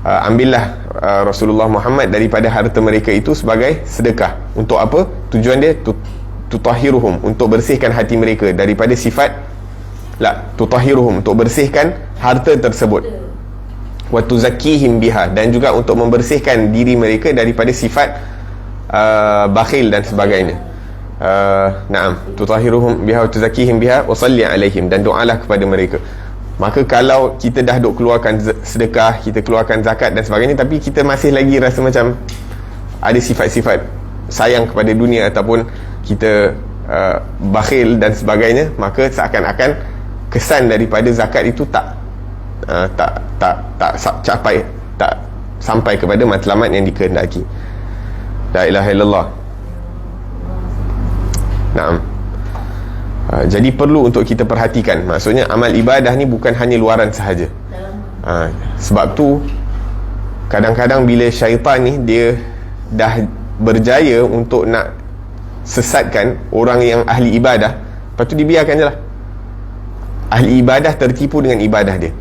Ambillah Rasulullah Muhammad daripada harta mereka itu sebagai sedekah. Untuk apa? Tujuan dia tutahhiruhum, untuk bersihkan hati mereka daripada sifat tutahhiruhum, untuk bersihkan harta tersebut, wa tuzakkihim biha, dan juga untuk membersihkan diri mereka daripada sifat bakhil dan sebagainya. Naam, tutahhiruhum biha wa tuzakkihim biha wa salli alaihim, dan doalah kepada mereka. Maka kalau kita dah duk keluarkan sedekah, kita keluarkan zakat dan sebagainya, tapi kita masih lagi rasa macam ada sifat-sifat sayang kepada dunia ataupun kita bakhil dan sebagainya, maka seakan-akan kesan daripada zakat itu tak capai, tak sampai kepada matlamat yang dikehendaki. La ilaha illallah. Naam. Jadi perlu untuk kita perhatikan. Maksudnya amal ibadah ni bukan hanya luaran sahaja. Sebab tu kadang-kadang bila syaitan ni dia dah berjaya untuk nak sesatkan orang yang ahli ibadah, lepas tu dibiarkan je lah. Ahli ibadah tertipu dengan ibadah dia.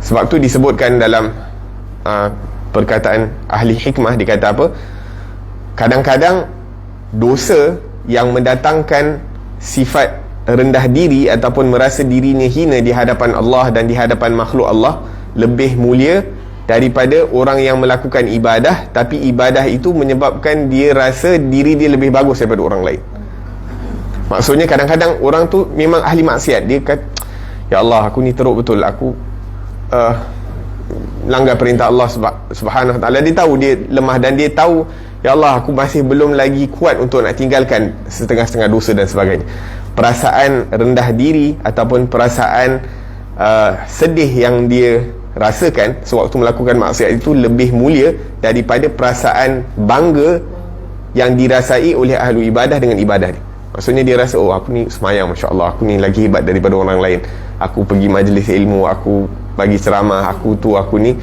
Sebab tu disebutkan dalam perkataan ahli hikmah, dia kata apa? Kadang-kadang dosa yang mendatangkan sifat rendah diri ataupun merasa dirinya hina di hadapan Allah dan di hadapan makhluk Allah lebih mulia daripada orang yang melakukan ibadah, tapi ibadah itu menyebabkan dia rasa diri dia lebih bagus daripada orang lain. Maksudnya kadang-kadang orang tu memang ahli maksiat, dia kata, ya Allah, aku ni teruk betul, aku langgar perintah Allah Subhanahu Wa Taala. Dia tahu dia lemah dan dia tahu, ya Allah, aku masih belum lagi kuat untuk nak tinggalkan setengah-setengah dosa dan sebagainya. Perasaan rendah diri ataupun perasaan sedih yang dia rasakan sewaktu melakukan maksiat itu lebih mulia daripada perasaan bangga yang dirasai oleh ahli ibadah dengan ibadah dia. Maksudnya dia rasa, oh aku ni semayang, Masya Allah, aku ni lagi hebat daripada orang lain, aku pergi majlis ilmu, aku bagi ceramah, aku tu, aku ni,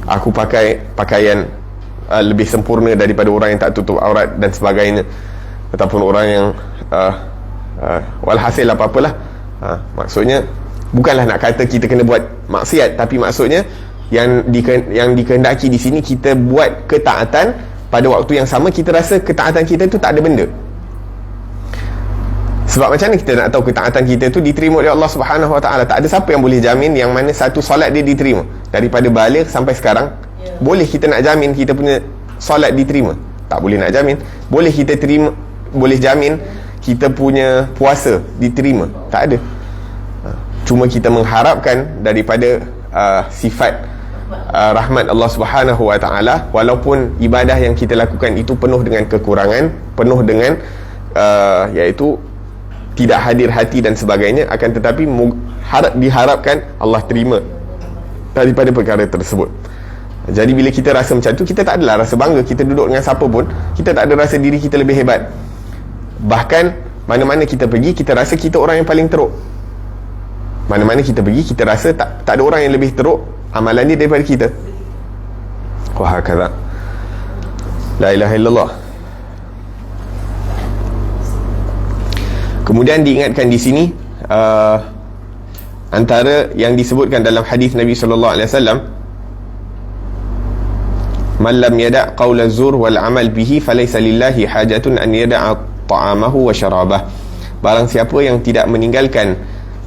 aku pakai pakaian lebih sempurna daripada orang yang tak tutup aurat dan sebagainya, ataupun orang yang walhasil apa-apalah. Maksudnya bukanlah nak kata kita kena buat maksiat, tapi maksudnya yang dikehendaki di sini, kita buat ketaatan pada waktu yang sama kita rasa ketaatan kita tu tak ada benda. Sebab macam mana kita nak tahu ketaatan kita tu diterima oleh Allah Subhanahu Wa Taala? Tak ada siapa yang boleh jamin yang mana satu solat dia diterima. Daripada balik sampai sekarang, boleh kita nak jamin kita punya solat diterima? Tak boleh nak jamin. Boleh kita terima, boleh jamin kita punya puasa diterima? Tak ada. Cuma kita mengharapkan daripada sifat rahmat Allah Subhanahu Wa Taala, walaupun ibadah yang kita lakukan itu penuh dengan kekurangan, penuh dengan iaitu tidak hadir hati dan sebagainya, akan tetapi diharapkan Allah terima daripada perkara tersebut. Jadi bila kita rasa macam tu, kita tak adalah rasa bangga. Kita duduk dengan siapa pun, kita tak ada rasa diri kita lebih hebat. Bahkan mana-mana kita pergi, kita rasa kita orang yang paling teruk. Mana-mana kita pergi, kita rasa tak ada orang yang lebih teruk amalan dia daripada kita. Wah, kata la ilaha illallah. Kemudian diingatkan di sini antara yang disebutkan dalam hadis Nabi sallallahu alaihi wasallam, man lam yada' qaula zur wal amal bihi falaysa lillahi hajatun an yada'a ta'amahu wa syarabah. Barang siapa yang tidak meninggalkan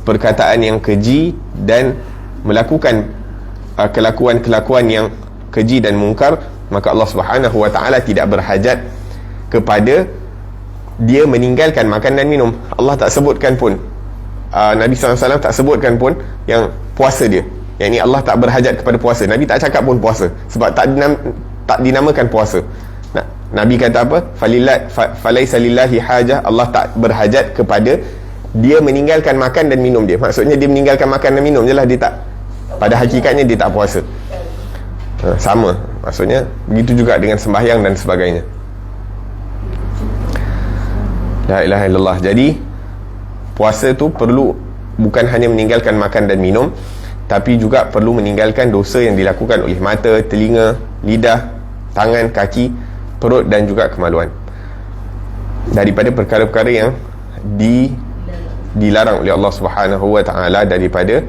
perkataan yang keji dan melakukan kelakuan-kelakuan yang keji dan mungkar, maka Allah Subhanahu Wa Taala tidak berhajat kepada dia meninggalkan makan dan minum. Allah tak sebutkan pun, Nabi SAW tak sebutkan pun yang puasa dia. Yang ini Allah tak berhajat kepada puasa. Nabi tak cakap pun puasa, sebab tak dinamakan puasa. Nabi kata apa? Falaisa lillahi hajah. Allah tak berhajat kepada dia meninggalkan makan dan minum dia. Maksudnya dia meninggalkan makan dan minum je lah, dia tak, pada hakikatnya dia tak puasa. Sama, maksudnya begitu juga dengan sembahyang dan sebagainya. La ilaha illallah. Jadi puasa tu perlu bukan hanya meninggalkan makan dan minum, tapi juga perlu meninggalkan dosa yang dilakukan oleh mata, telinga, lidah, tangan, kaki, perut dan juga kemaluan, daripada perkara-perkara yang dilarang oleh Allah Subhanahu Wa Taala daripada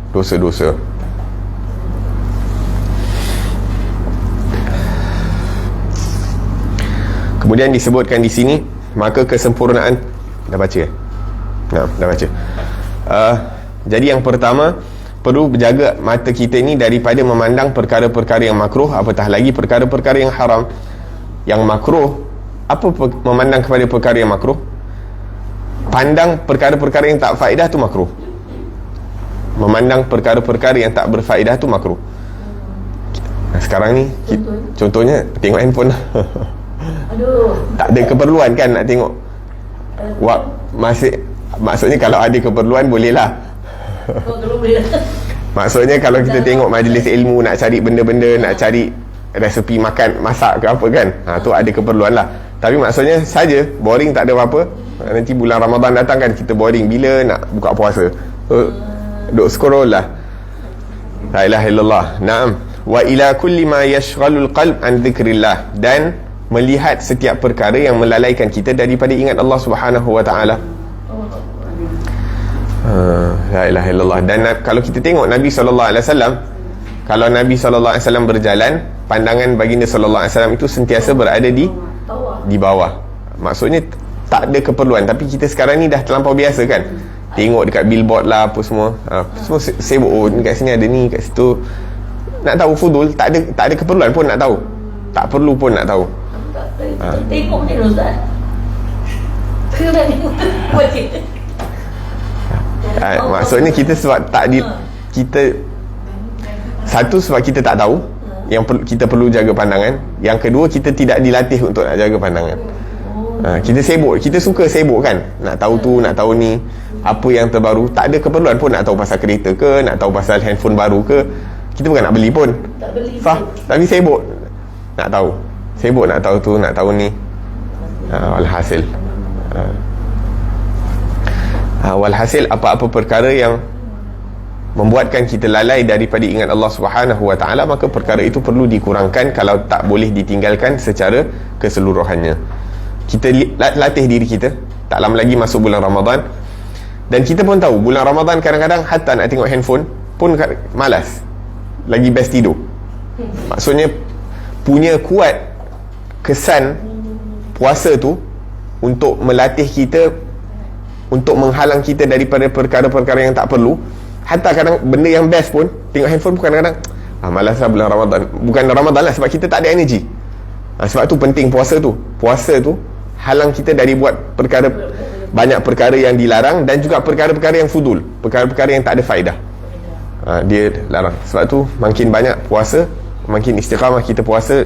dosa-dosa. Kemudian disebutkan di sini, maka kesempurnaan, dah baca dah baca. Jadi yang pertama, perlu berjaga mata kita ni daripada memandang perkara-perkara yang makruh, apatah lagi perkara-perkara yang haram. Yang makruh, apa memandang kepada perkara yang makruh? Pandang perkara-perkara yang tak faedah tu makruh. Memandang perkara-perkara yang tak berfaedah tu makruh. Sekarang ni contohnya tengok handphone. Aduh, tak ada keperluan kan nak tengok. Maksudnya kalau ada keperluan boleh lah. Maksudnya kalau kita tengok majlis ilmu, nak cari benda-benda, nak cari resepi makan, masak ke apa kan, tu ada keperluan lah. Tapi maksudnya saja boring, tak ada apa-apa. Nanti bulan Ramadan datang kan, kita boring bila nak buka puasa, duk scroll lah. La ilaha illallah. Naam. Wa ila kulli ma yashghalul qalb an dhikrillah, dan melihat setiap perkara yang melalaikan kita daripada ingat Allah Subhanahu Wa Taala. La ilaha illallah. Dan kalau kita tengok Nabi SAW, kalau Nabi SAW berjalan, pandangan baginda SAW itu sentiasa berada di bawah. Maksudnya tak ada keperluan. Tapi kita sekarang ni dah terlampau biasa kan, tengok dekat billboard lah, apa semua, semua sibuk. Oh, kat sini ada ni, kat situ. Nak tahu fudul, tak ada keperluan pun nak tahu, tak perlu pun nak tahu. Tengok je Ustaz. Maksudnya kita sebab tak kita Satu, sebab kita tak tahu. Kita perlu jaga pandangan. Yang kedua, kita tidak dilatih untuk nak jaga pandangan. Kita sibuk. Kita suka sibuk kan, nak tahu tu, nak tahu ni, apa yang terbaru. Tak ada keperluan pun nak tahu pasal kereta ke, nak tahu pasal handphone baru ke. Kita bukan nak beli pun, Tak beli. tapi sibuk nak tahu. Sibuk nak tahu tu, nak tahu ni. Walhasil walhasil apa-apa perkara yang membuatkan kita lalai daripada ingat Allah Subhanahu Wa Taala, maka perkara itu perlu dikurangkan, kalau tak boleh ditinggalkan secara keseluruhannya. Kita latih diri kita. Tak lama lagi masuk bulan Ramadan, dan kita pun tahu bulan Ramadan kadang-kadang hatta nak tengok handphone pun malas, lagi best tidur. Maksudnya punya kuat kesan puasa tu untuk melatih kita, untuk menghalang kita daripada perkara-perkara yang tak perlu. Hatta kadang benda yang best pun, tengok handphone pun kadang-kadang malas lah bulan Ramadan. Bukan Ramadan lah, sebab kita tak ada energi. Sebab tu penting puasa tu. Puasa tu halang kita dari buat perkara, banyak perkara yang dilarang, dan juga perkara-perkara yang fudul, perkara-perkara yang tak ada faedah. Dia larang. Sebab tu makin banyak puasa, makin istiqamah kita puasa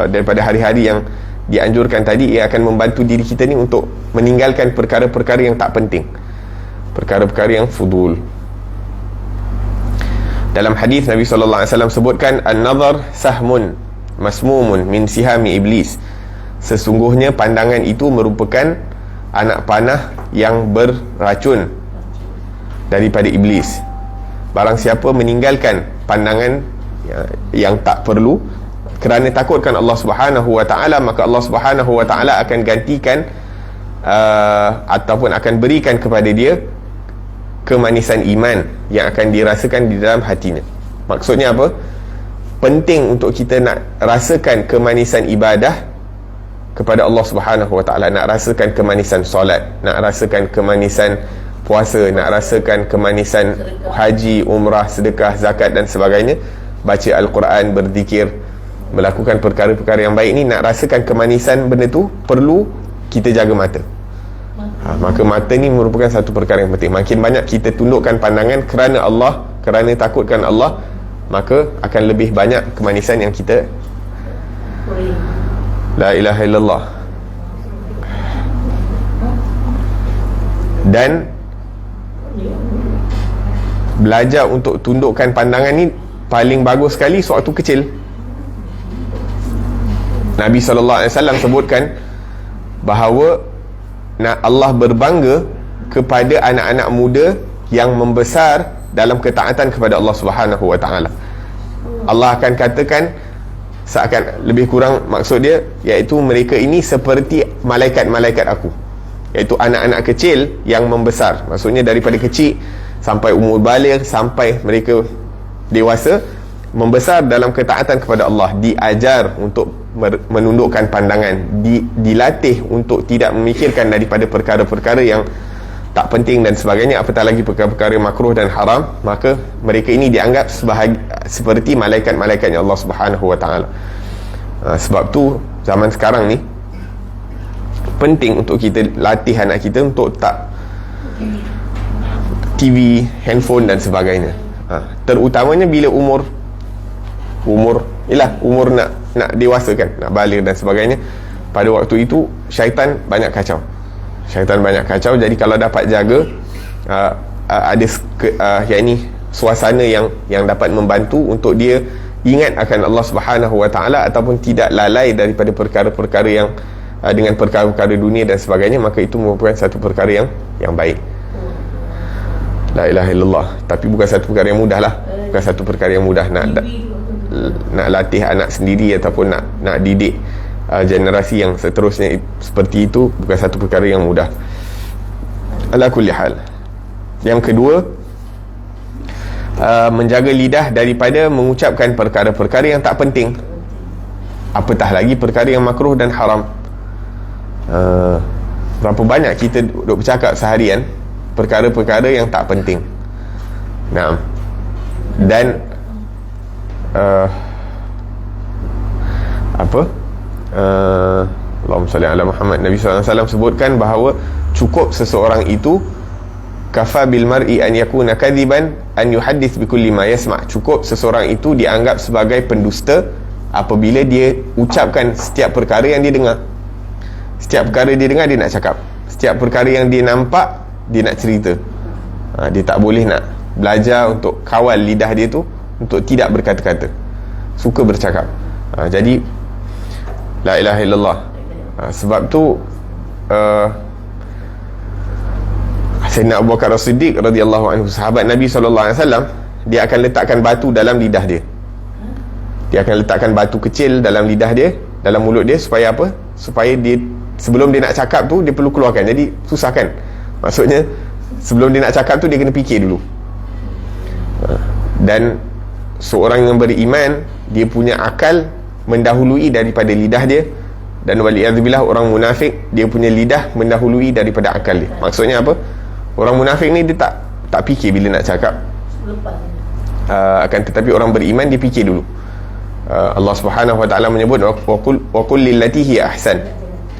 daripada hari-hari yang dianjurkan tadi, ia akan membantu diri kita ni untuk meninggalkan perkara-perkara yang tak penting, perkara-perkara yang fudul. Dalam hadis Nabi SAW sebutkan, an-nazar sahmun masmumun min sihami iblis. Sesungguhnya pandangan itu merupakan anak panah yang beracun daripada iblis. Barang siapa meninggalkan pandangan yang tak perlu kerana takutkan Allah Subhanahu Wa Taala, maka Allah Subhanahu Wa Taala akan gantikan ataupun akan berikan kepada dia kemanisan iman yang akan dirasakan di dalam hatinya. Maksudnya apa? Penting untuk kita nak rasakan kemanisan ibadah kepada Allah Subhanahu Wa Taala, nak rasakan kemanisan solat, nak rasakan kemanisan puasa, nak rasakan kemanisan haji, umrah, sedekah, zakat dan sebagainya, baca Al-Quran, berzikir, melakukan perkara-perkara yang baik ni. Nak rasakan kemanisan benda tu, perlu kita jaga mata. Maka mata ni merupakan satu perkara yang penting. Makin banyak kita tundukkan pandangan kerana Allah, kerana takutkan Allah, maka akan lebih banyak kemanisan yang kita la ilaha illallah. Dan belajar untuk tundukkan pandangan ni paling bagus sekali sewaktu kecil. Nabi SAW sebutkan bahawa Allah berbangga kepada anak-anak muda yang membesar dalam ketaatan kepada Allah Subhanahu Wa Taala. Allah akan katakan, seakan lebih kurang maksud dia, iaitu mereka ini seperti malaikat-malaikat aku, iaitu anak-anak kecil yang membesar. Maksudnya daripada kecil sampai umur baligh, sampai mereka dewasa, membesar dalam ketaatan kepada Allah, diajar untuk menundukkan pandangan, dilatih untuk tidak memikirkan daripada perkara-perkara yang tak penting dan sebagainya, apatah lagi perkara-perkara makruh dan haram. Maka mereka ini dianggap seperti malaikat-malaikatnya Allah Subhanahu Wa Taala. Sebab tu zaman sekarang ni penting untuk kita latih anak kita untuk tak TV, handphone dan sebagainya. Terutamanya bila umur nak dewasa kan, nak balik dan sebagainya. Pada waktu itu syaitan banyak kacau. Jadi kalau dapat jaga, ada suasana yang dapat membantu untuk dia ingat akan Allah Subhanahu Wa Taala, ataupun tidak lalai daripada perkara-perkara yang dengan perkara-perkara dunia dan sebagainya, maka itu merupakan satu perkara yang baik. La ilaha illallah. Tapi bukan satu perkara yang mudah lah. Bukan satu perkara yang mudah nak latih anak sendiri ataupun nak didik generasi yang seterusnya seperti itu. Bukan satu perkara yang mudah. Ala kulli hal. Yang kedua, menjaga lidah daripada mengucapkan perkara-perkara yang tak penting, apatah lagi perkara yang makruh dan haram. Berapa banyak kita duduk bercakap seharian perkara-perkara yang tak penting. Nah, dan Allahumma salli ala Muhammad. Nabi SAW sebutkan bahawa cukup seseorang itu, kafa bil mar'i an yakuna kadhiban an yuhaddith bikulli ma yasma'. Cukup seseorang itu dianggap sebagai pendusta apabila dia ucapkan setiap perkara yang dia dengar. Setiap perkara dia dengar, dia nak cakap. Setiap perkara yang dia nampak, dia nak cerita. Dia tak boleh nak belajar untuk kawal lidah dia tu untuk tidak berkata-kata, suka bercakap. Jadi la ilaha illallah. Sebab tu Sayyidina Abu Bakar As-Siddiq radhiyallahu anhu, sahabat Nabi SAW, dia akan letakkan batu dalam lidah dia. Dia akan letakkan batu kecil dalam lidah dia, dalam mulut dia, supaya apa? Supaya dia, sebelum dia nak cakap tu, dia perlu keluarkan. Jadi susah kan? Maksudnya sebelum dia nak cakap tu, dia kena fikir dulu. Dan seorang yang beriman, dia punya akal mendahului daripada lidah dia. Dan waliyadzubillah, orang munafik, dia punya lidah mendahului daripada akal dia. Maksudnya apa? Orang munafik ni dia tak fikir bila nak cakap. Akan tetapi orang beriman dia fikir dulu. Allah Subhanahu wa taala menyebut wa qul lillati hiya ahsan.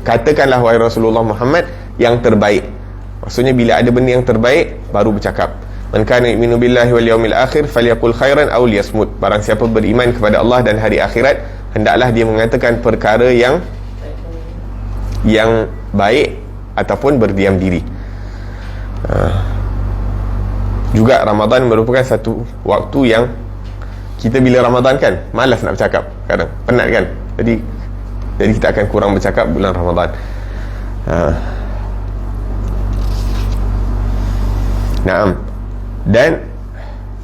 Katakanlah wahai Rasulullah Muhammad yang terbaik. Maksudnya bila ada benda yang terbaik baru bercakap. Man kana yu'minu billahi wal yawmil akhir falyaqul khairan aw liyasmut. Barang siapa beriman kepada Allah dan hari akhirat, hendaklah dia mengatakan perkara yang baik ataupun berdiam diri. Juga Ramadan merupakan satu waktu yang kita bila Ramadan kan malas nak bercakap, kadang penat kan, jadi kita akan kurang bercakap bulan Ramadan. Naam. Dan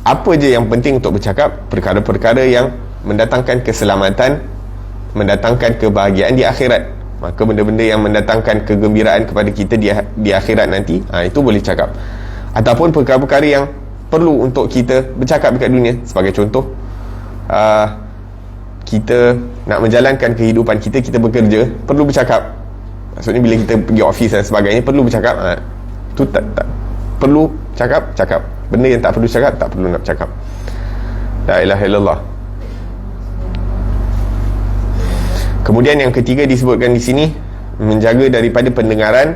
apa je yang penting untuk bercakap? Perkara-perkara yang mendatangkan keselamatan, mendatangkan kebahagiaan di akhirat. Maka benda-benda yang mendatangkan kegembiraan kepada kita di akhirat nanti, itu boleh cakap. Ataupun perkara-perkara yang perlu untuk kita bercakap dekat dunia. Sebagai contoh, kita nak menjalankan kehidupan kita, kita bekerja, perlu bercakap. Maksudnya bila kita pergi office dan sebagainya, perlu bercakap. Tu tak perlu cakap. Benda yang tak perlu cakap, tak perlu nak bercakap. La ilaha illallah. Kemudian yang ketiga disebutkan di sini, menjaga daripada pendengaran,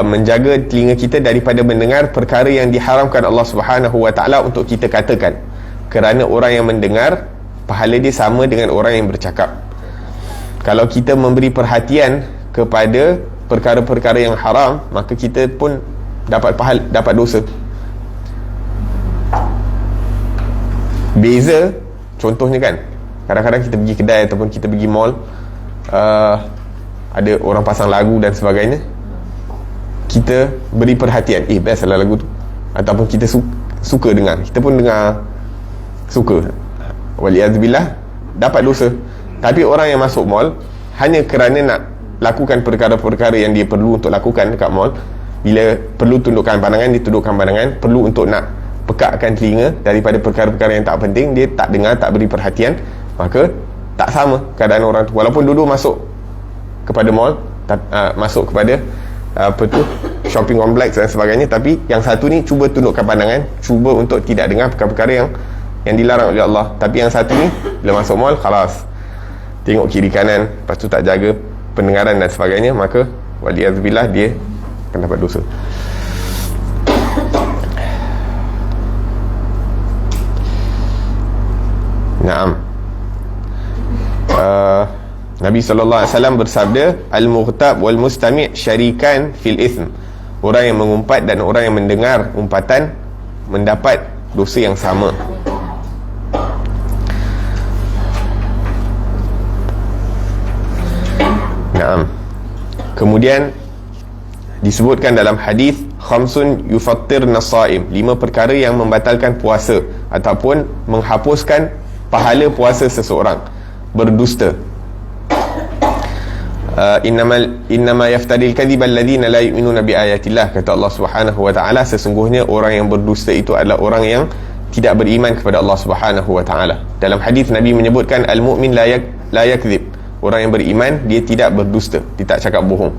menjaga telinga kita daripada mendengar perkara yang diharamkan Allah Subhanahu wa taala untuk kita katakan. Kerana orang yang mendengar, pahala dia sama dengan orang yang bercakap. Kalau kita memberi perhatian kepada perkara-perkara yang haram, maka kita pun dapat dosa. Beza contohnya kan, kadang-kadang kita pergi kedai ataupun kita pergi mall, ada orang pasang lagu dan sebagainya, kita beri perhatian, best lah lagu tu, ataupun kita suka dengar, kita pun dengar, suka, waliyadzubillah, dapat dosa. Tapi orang yang masuk mall hanya kerana nak lakukan perkara-perkara yang dia perlu untuk lakukan dekat mall, bila perlu tundukkan pandangan, dia tundukkan pandangan, perlu untuk nak pekakkan telinga daripada perkara-perkara yang tak penting, dia tak dengar, tak beri perhatian, maka tak sama keadaan orang tu. Walaupun dulu masuk kepada mall, masuk kepada shopping complex dan sebagainya, tapi yang satu ni cuba tundukkan pandangan, cuba untuk tidak dengar perkara-perkara yang dilarang oleh Allah. Tapi yang satu ni bila masuk mall, khalas, tengok kiri kanan, lepas tu tak jaga pendengaran dan sebagainya, maka waliyadzubillah, dia akan dapat dosa. Naam. Nabi SAW bersabda, al-mughtab wal mustami' syarikan fil ithm. Orang yang mengumpat dan orang yang mendengar umpatan mendapat dosa yang sama. Naam. Kemudian disebutkan dalam hadis, khamsun yufattirna shaim, 5 perkara yang membatalkan puasa ataupun menghapuskan pahala puasa seseorang. Berdusta. Innama yaftadil kadhiba alladhina la yu'minuna bi ayatillah, kata Allah Subhanahu wa taala, sesungguhnya orang yang berdusta itu adalah orang yang tidak beriman kepada Allah Subhanahu wa taala. Dalam hadis Nabi menyebutkan al-mu'min la yakdzib, orang yang beriman dia tidak berdusta, dia tak cakap bohong.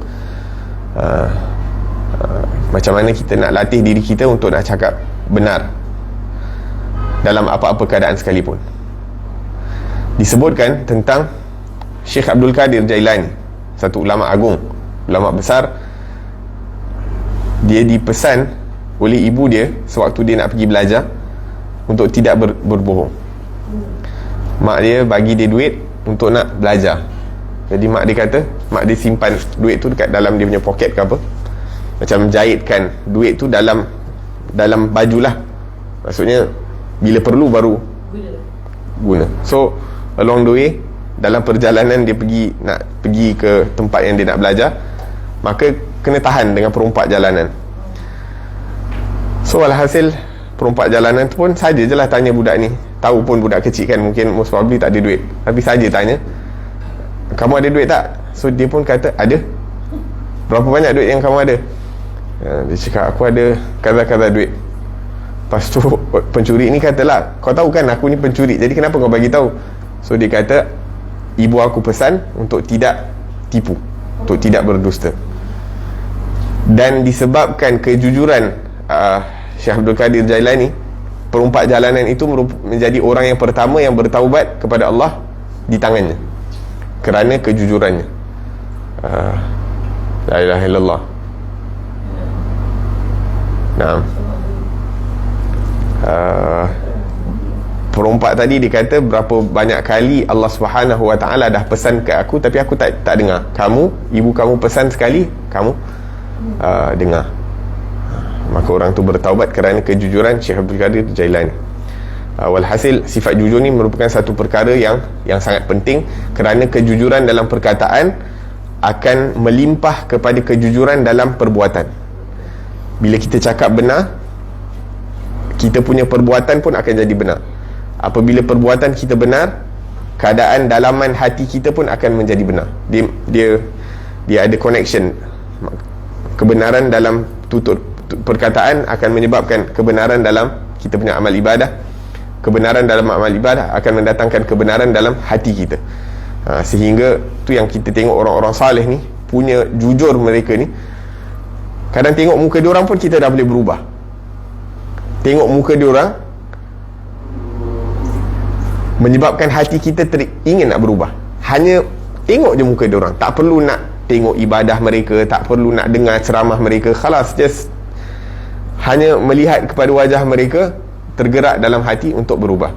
Macam mana kita nak latih diri kita untuk nak cakap benar dalam apa-apa keadaan sekalipun. Disebutkan tentang Syekh Abdul Qadir Jailani, satu ulama agung, ulama besar. Dia dipesan oleh ibu dia sewaktu dia nak pergi belajar, untuk tidak berbohong. Mak dia bagi dia duit untuk nak belajar. Jadi mak dia kata, mak dia simpan duit tu dekat dalam dia punya poket ke apa, macam jahitkan duit tu dalam baju lah. Maksudnya bila perlu baru guna. So along the way, dalam perjalanan dia nak pergi ke tempat yang dia nak belajar, maka kena tahan dengan perompak jalanan. So alhasil perompak jalanan tu pun saja je lah tanya budak ni. Tahu pun budak kecil kan, mungkin most probably tak ada duit, tapi saja tanya, kamu ada duit tak? So dia pun kata ada. Berapa banyak duit yang kamu ada? Dia cakap, aku ada kaza-kaza duit. Lepas tu pencuri ni katalah, kau tahu kan aku ni pencuri, jadi kenapa kau bagi tahu? So dia kata, ibu aku pesan untuk tidak tipu, untuk tidak berdusta. Dan disebabkan kejujuran Syekh Abdul Qadir Jailani, perompak jalanan itu menjadi orang yang pertama yang bertaubat kepada Allah di tangannya, kerana kejujurannya. La ilaha illallah. Naam. Perompak tadi dikata berapa banyak kali Allah Subhanahu Wa Taala dah pesan ke aku, tapi aku tak dengar. Ibu kamu pesan sekali, kamu dengar. Maka orang tu bertaubat kerana kejujuran Syekh Abdul Qadir Jailani. Walhasil, sifat jujur ni merupakan satu perkara yang sangat penting, kerana kejujuran dalam perkataan akan melimpah kepada kejujuran dalam perbuatan. Bila kita cakap benar, kita punya perbuatan pun akan jadi benar. Apabila perbuatan kita benar, keadaan dalaman hati kita pun akan menjadi benar. Dia ada connection. Kebenaran dalam tutur perkataan akan menyebabkan kebenaran dalam kita punya amal ibadah. Kebenaran dalam amal ibadah akan mendatangkan kebenaran dalam hati kita. Sehingga tu yang kita tengok orang-orang saleh ni, punya jujur mereka ni, kadang tengok muka diorang pun kita dah boleh berubah. Tengok muka diorang menyebabkan hati kita ingin nak berubah. Hanya tengok je muka diorang, tak perlu nak tengok ibadah mereka, tak perlu nak dengar ceramah mereka, khalas, just hanya melihat kepada wajah mereka, tergerak dalam hati untuk berubah.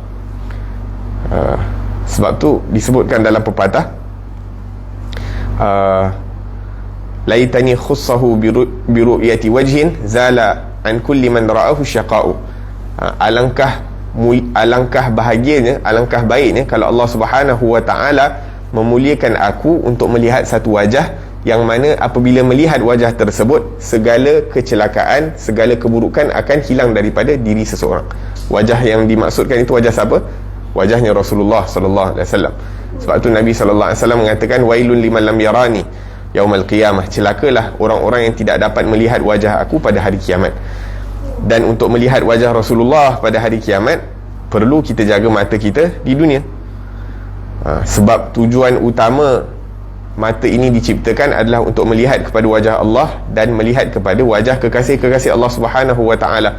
Sebab tu disebutkan dalam pepatah, laitani khussahu biru'yati wajhin zala an kulli man ra'ahu syaqa'u. Alangkah bahagianya, alangkah baiknya kalau Allah Subhanahu Wa Taala memuliakan aku untuk melihat satu wajah yang mana apabila melihat wajah tersebut, segala kecelakaan, segala keburukan akan hilang daripada diri seseorang. Wajah yang dimaksudkan itu wajah siapa? Wajahnya Rasulullah sallallahu alaihi wasallam. Sebab tu Nabi sallallahu alaihi wasallam mengatakan, wailun liman lam yarani yaumal qiyamah, celakalah orang-orang yang tidak dapat melihat wajah aku pada hari kiamat. Dan untuk melihat wajah Rasulullah pada hari kiamat, perlu kita jaga mata kita di dunia. Sebab tujuan utama mata ini diciptakan adalah untuk melihat kepada wajah Allah dan melihat kepada wajah kekasih-kekasih Allah Subhanahu Wa Taala.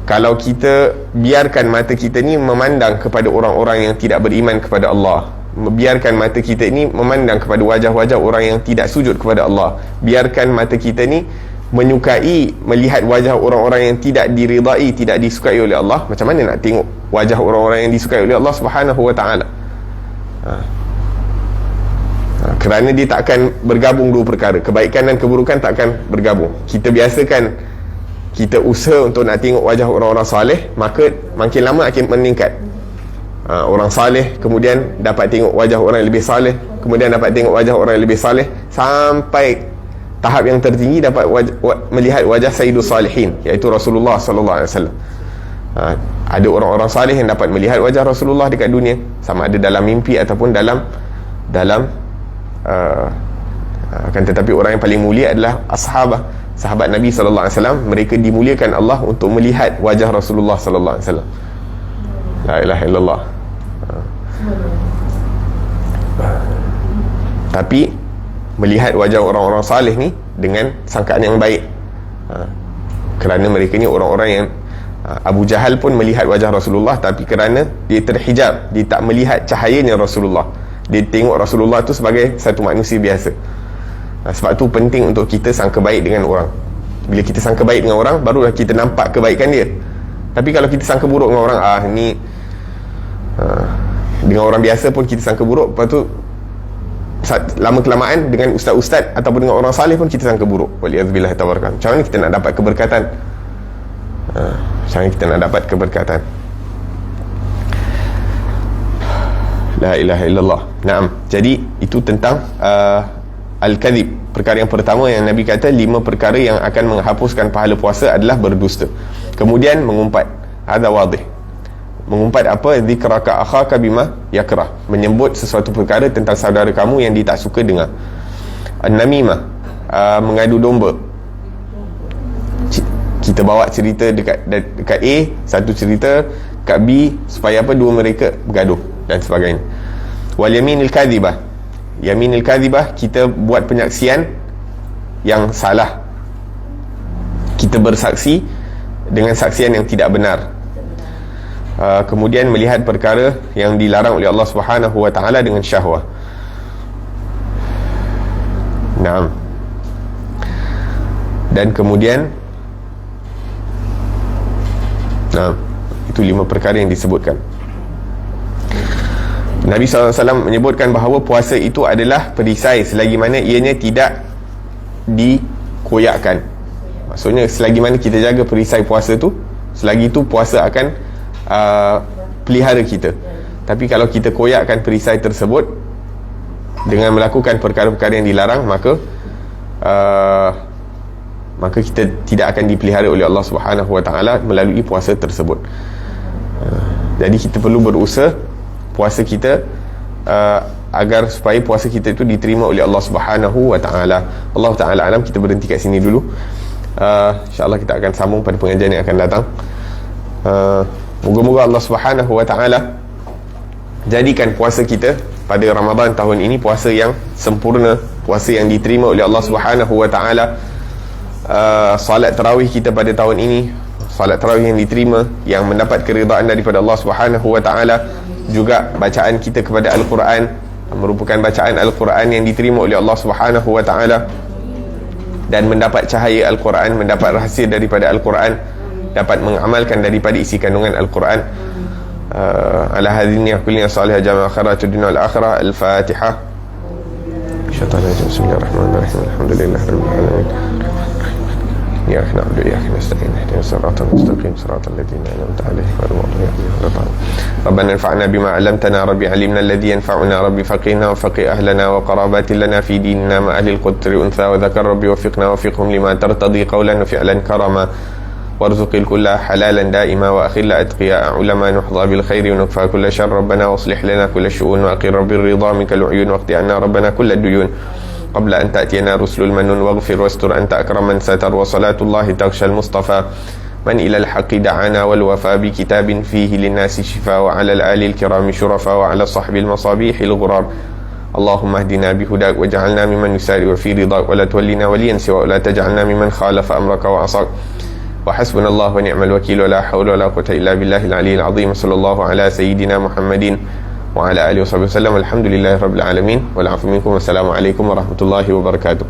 Kalau kita biarkan mata kita ni memandang kepada orang-orang yang tidak beriman kepada Allah, biarkan mata kita ni memandang kepada wajah-wajah orang yang tidak sujud kepada Allah, biarkan mata kita ni menyukai melihat wajah orang-orang yang tidak diridai, tidak disukai oleh Allah, macam mana nak tengok wajah orang-orang yang disukai oleh Allah Subhanahu Wa Taala? Kerana dia takkan bergabung dua perkara, kebaikan dan keburukan takkan bergabung. Kita biasakan, kita usaha untuk nak tengok wajah orang-orang saleh, maka makin lama makin meningkat. Orang saleh kemudian dapat tengok wajah orang yang lebih saleh, kemudian dapat tengok wajah orang yang lebih saleh, sampai tahap yang tertinggi dapat melihat wajah Sayyidus Salihin, iaitu Rasulullah sallallahu alaihi wasallam. Ada orang-orang saleh yang dapat melihat wajah Rasulullah dekat dunia, sama ada dalam mimpi ataupun dalam akan tetapi orang yang paling mulia adalah sahabat Nabi sallallahu alaihi wasallam. Mereka dimuliakan Allah untuk melihat wajah Rasulullah sallallahu alaihi wasallam. La ilaha illallah. Tapi melihat wajah orang-orang saleh ni dengan sangkaan yang baik, kerana mereka ni orang-orang yang Abu Jahal pun melihat wajah Rasulullah, tapi kerana dia terhijab, dia tak melihat cahayanya Rasulullah, dia tengok Rasulullah tu sebagai satu manusia biasa. Sebab tu penting untuk kita sangka baik dengan orang. Bila kita sangka baik dengan orang, barulah kita nampak kebaikan dia. Tapi kalau kita sangka buruk dengan orang, ni dengan orang biasa pun kita sangka buruk, lepas tu lama kelamaan dengan ustaz-ustaz ataupun dengan orang salih pun kita sangka buruk. Waliyazubillah tabaraka. Macam mana kita nak dapat keberkatan? Macam mana kita nak dapat keberkatan? La ilaha illallah. Naam. Jadi itu tentang al-kadhib. Perkara yang pertama yang Nabi kata, 5 perkara yang akan menghapuskan pahala puasa adalah berdusta. Kemudian mengumpat. Hadza wadih. Mengumpat apa? Zikraka akhaka bima yakrah. Menyebut sesuatu perkara tentang saudara kamu yang dia tak suka dengar. An-namimah, mengadu domba. Kita bawa cerita dekat A, satu cerita kat B, supaya apa? Dua mereka bergaduh dan sebagainya. Wal yaminil kadhibah. Yaminil kadhibah, kita buat penyaksian yang salah. Kita bersaksi dengan saksian yang tidak benar. Kemudian melihat perkara yang dilarang oleh Allah Subhanahu wa taala dengan syahwah. Naam. Dan kemudian itu 5 perkara yang disebutkan. Nabi SAW menyebutkan bahawa puasa itu adalah perisai selagi mana ianya tidak dikoyakkan. Maksudnya selagi mana kita jaga perisai puasa tu, selagi itu puasa akan pelihara kita. Tapi kalau kita koyakkan perisai tersebut dengan melakukan perkara-perkara yang dilarang, maka kita tidak akan dipelihara oleh Allah Subhanahu wa taala melalui puasa tersebut. Jadi kita perlu berusaha puasa kita agar supaya puasa kita itu diterima oleh Allah Subhanahu wa taala. Allah taala alam. Kita berhenti kat sini dulu. InsyaAllah kita akan sambung pada pengajian yang akan datang. Moga-moga Allah Subhanahu wa taala jadikan puasa kita pada Ramadan tahun ini puasa yang sempurna, puasa yang diterima oleh Allah Subhanahu wa taala. Salat tarawih kita pada tahun ini, salat tarawih yang diterima, yang mendapat keridaan daripada Allah Subhanahu wa taala. Juga bacaan kita kepada Al-Quran merupakan bacaan Al-Quran yang diterima oleh Allah Subhanahu wa taala, dan mendapat cahaya Al-Quran, mendapat rahsia daripada Al-Quran, dapat mengamalkan daripada isi kandungan Al-Quran. Ala hadhihi kullina salihah jama'a khairatid dunya wal akhirah. Al-Fatihah. Bismillahirrahmanirrahim. Alhamdulillahirabbil alamin. Ya na'budu wa iyyaka nasta'in. Ihdinas siratal mustaqim, siratal ladzina an'amta 'alaihim ghairil maghdubi 'alaihim waladdallin. Rabbana anfa'na bima 'allamtana rabbi 'allimna alladhi yanfa'una rabbi faqihna wa faqih ahlana wa qarabatin lana fi dinina ma ahli al-qudri untha wa dhakar rabbi wafiqna wa fiqhum lima tartadi qawlan wa fi'lan karama. وارزق الكل حلالا دائما واخل اتقياء علماء نحظى بالخير ونكفى كل شر ربنا واصلح لنا كل الشؤون واقر بالرضا منك العيون واقض عنا ربنا كل الديون قبل ان تاتينا رسل المنون واغفر واستر انت اكرم من ستر وصلاه الله تغشى المصطفى من الى الحق دعانا والوفاء بكتاب فيه للناس شفاء وعلى الآل الكرام شرفاء وعلى صحب المصابيح الغرار اللهم اهدنا بهداك واجعلنا ممن يسارع في رضاك ولا تولنا وليا سواك ولا تجعلنا ممن خالف امرك وعصاك وحسبنا الله ونعم الوكيل ولا حول ولا قوة إلا بالله العلي العظيم. صلى الله على سيدنا محمد وعلى آله وصحبه وسلم. الحمد لله رب العالمين والعفو منكم والسلام عليكم ورحمة الله وبركاته.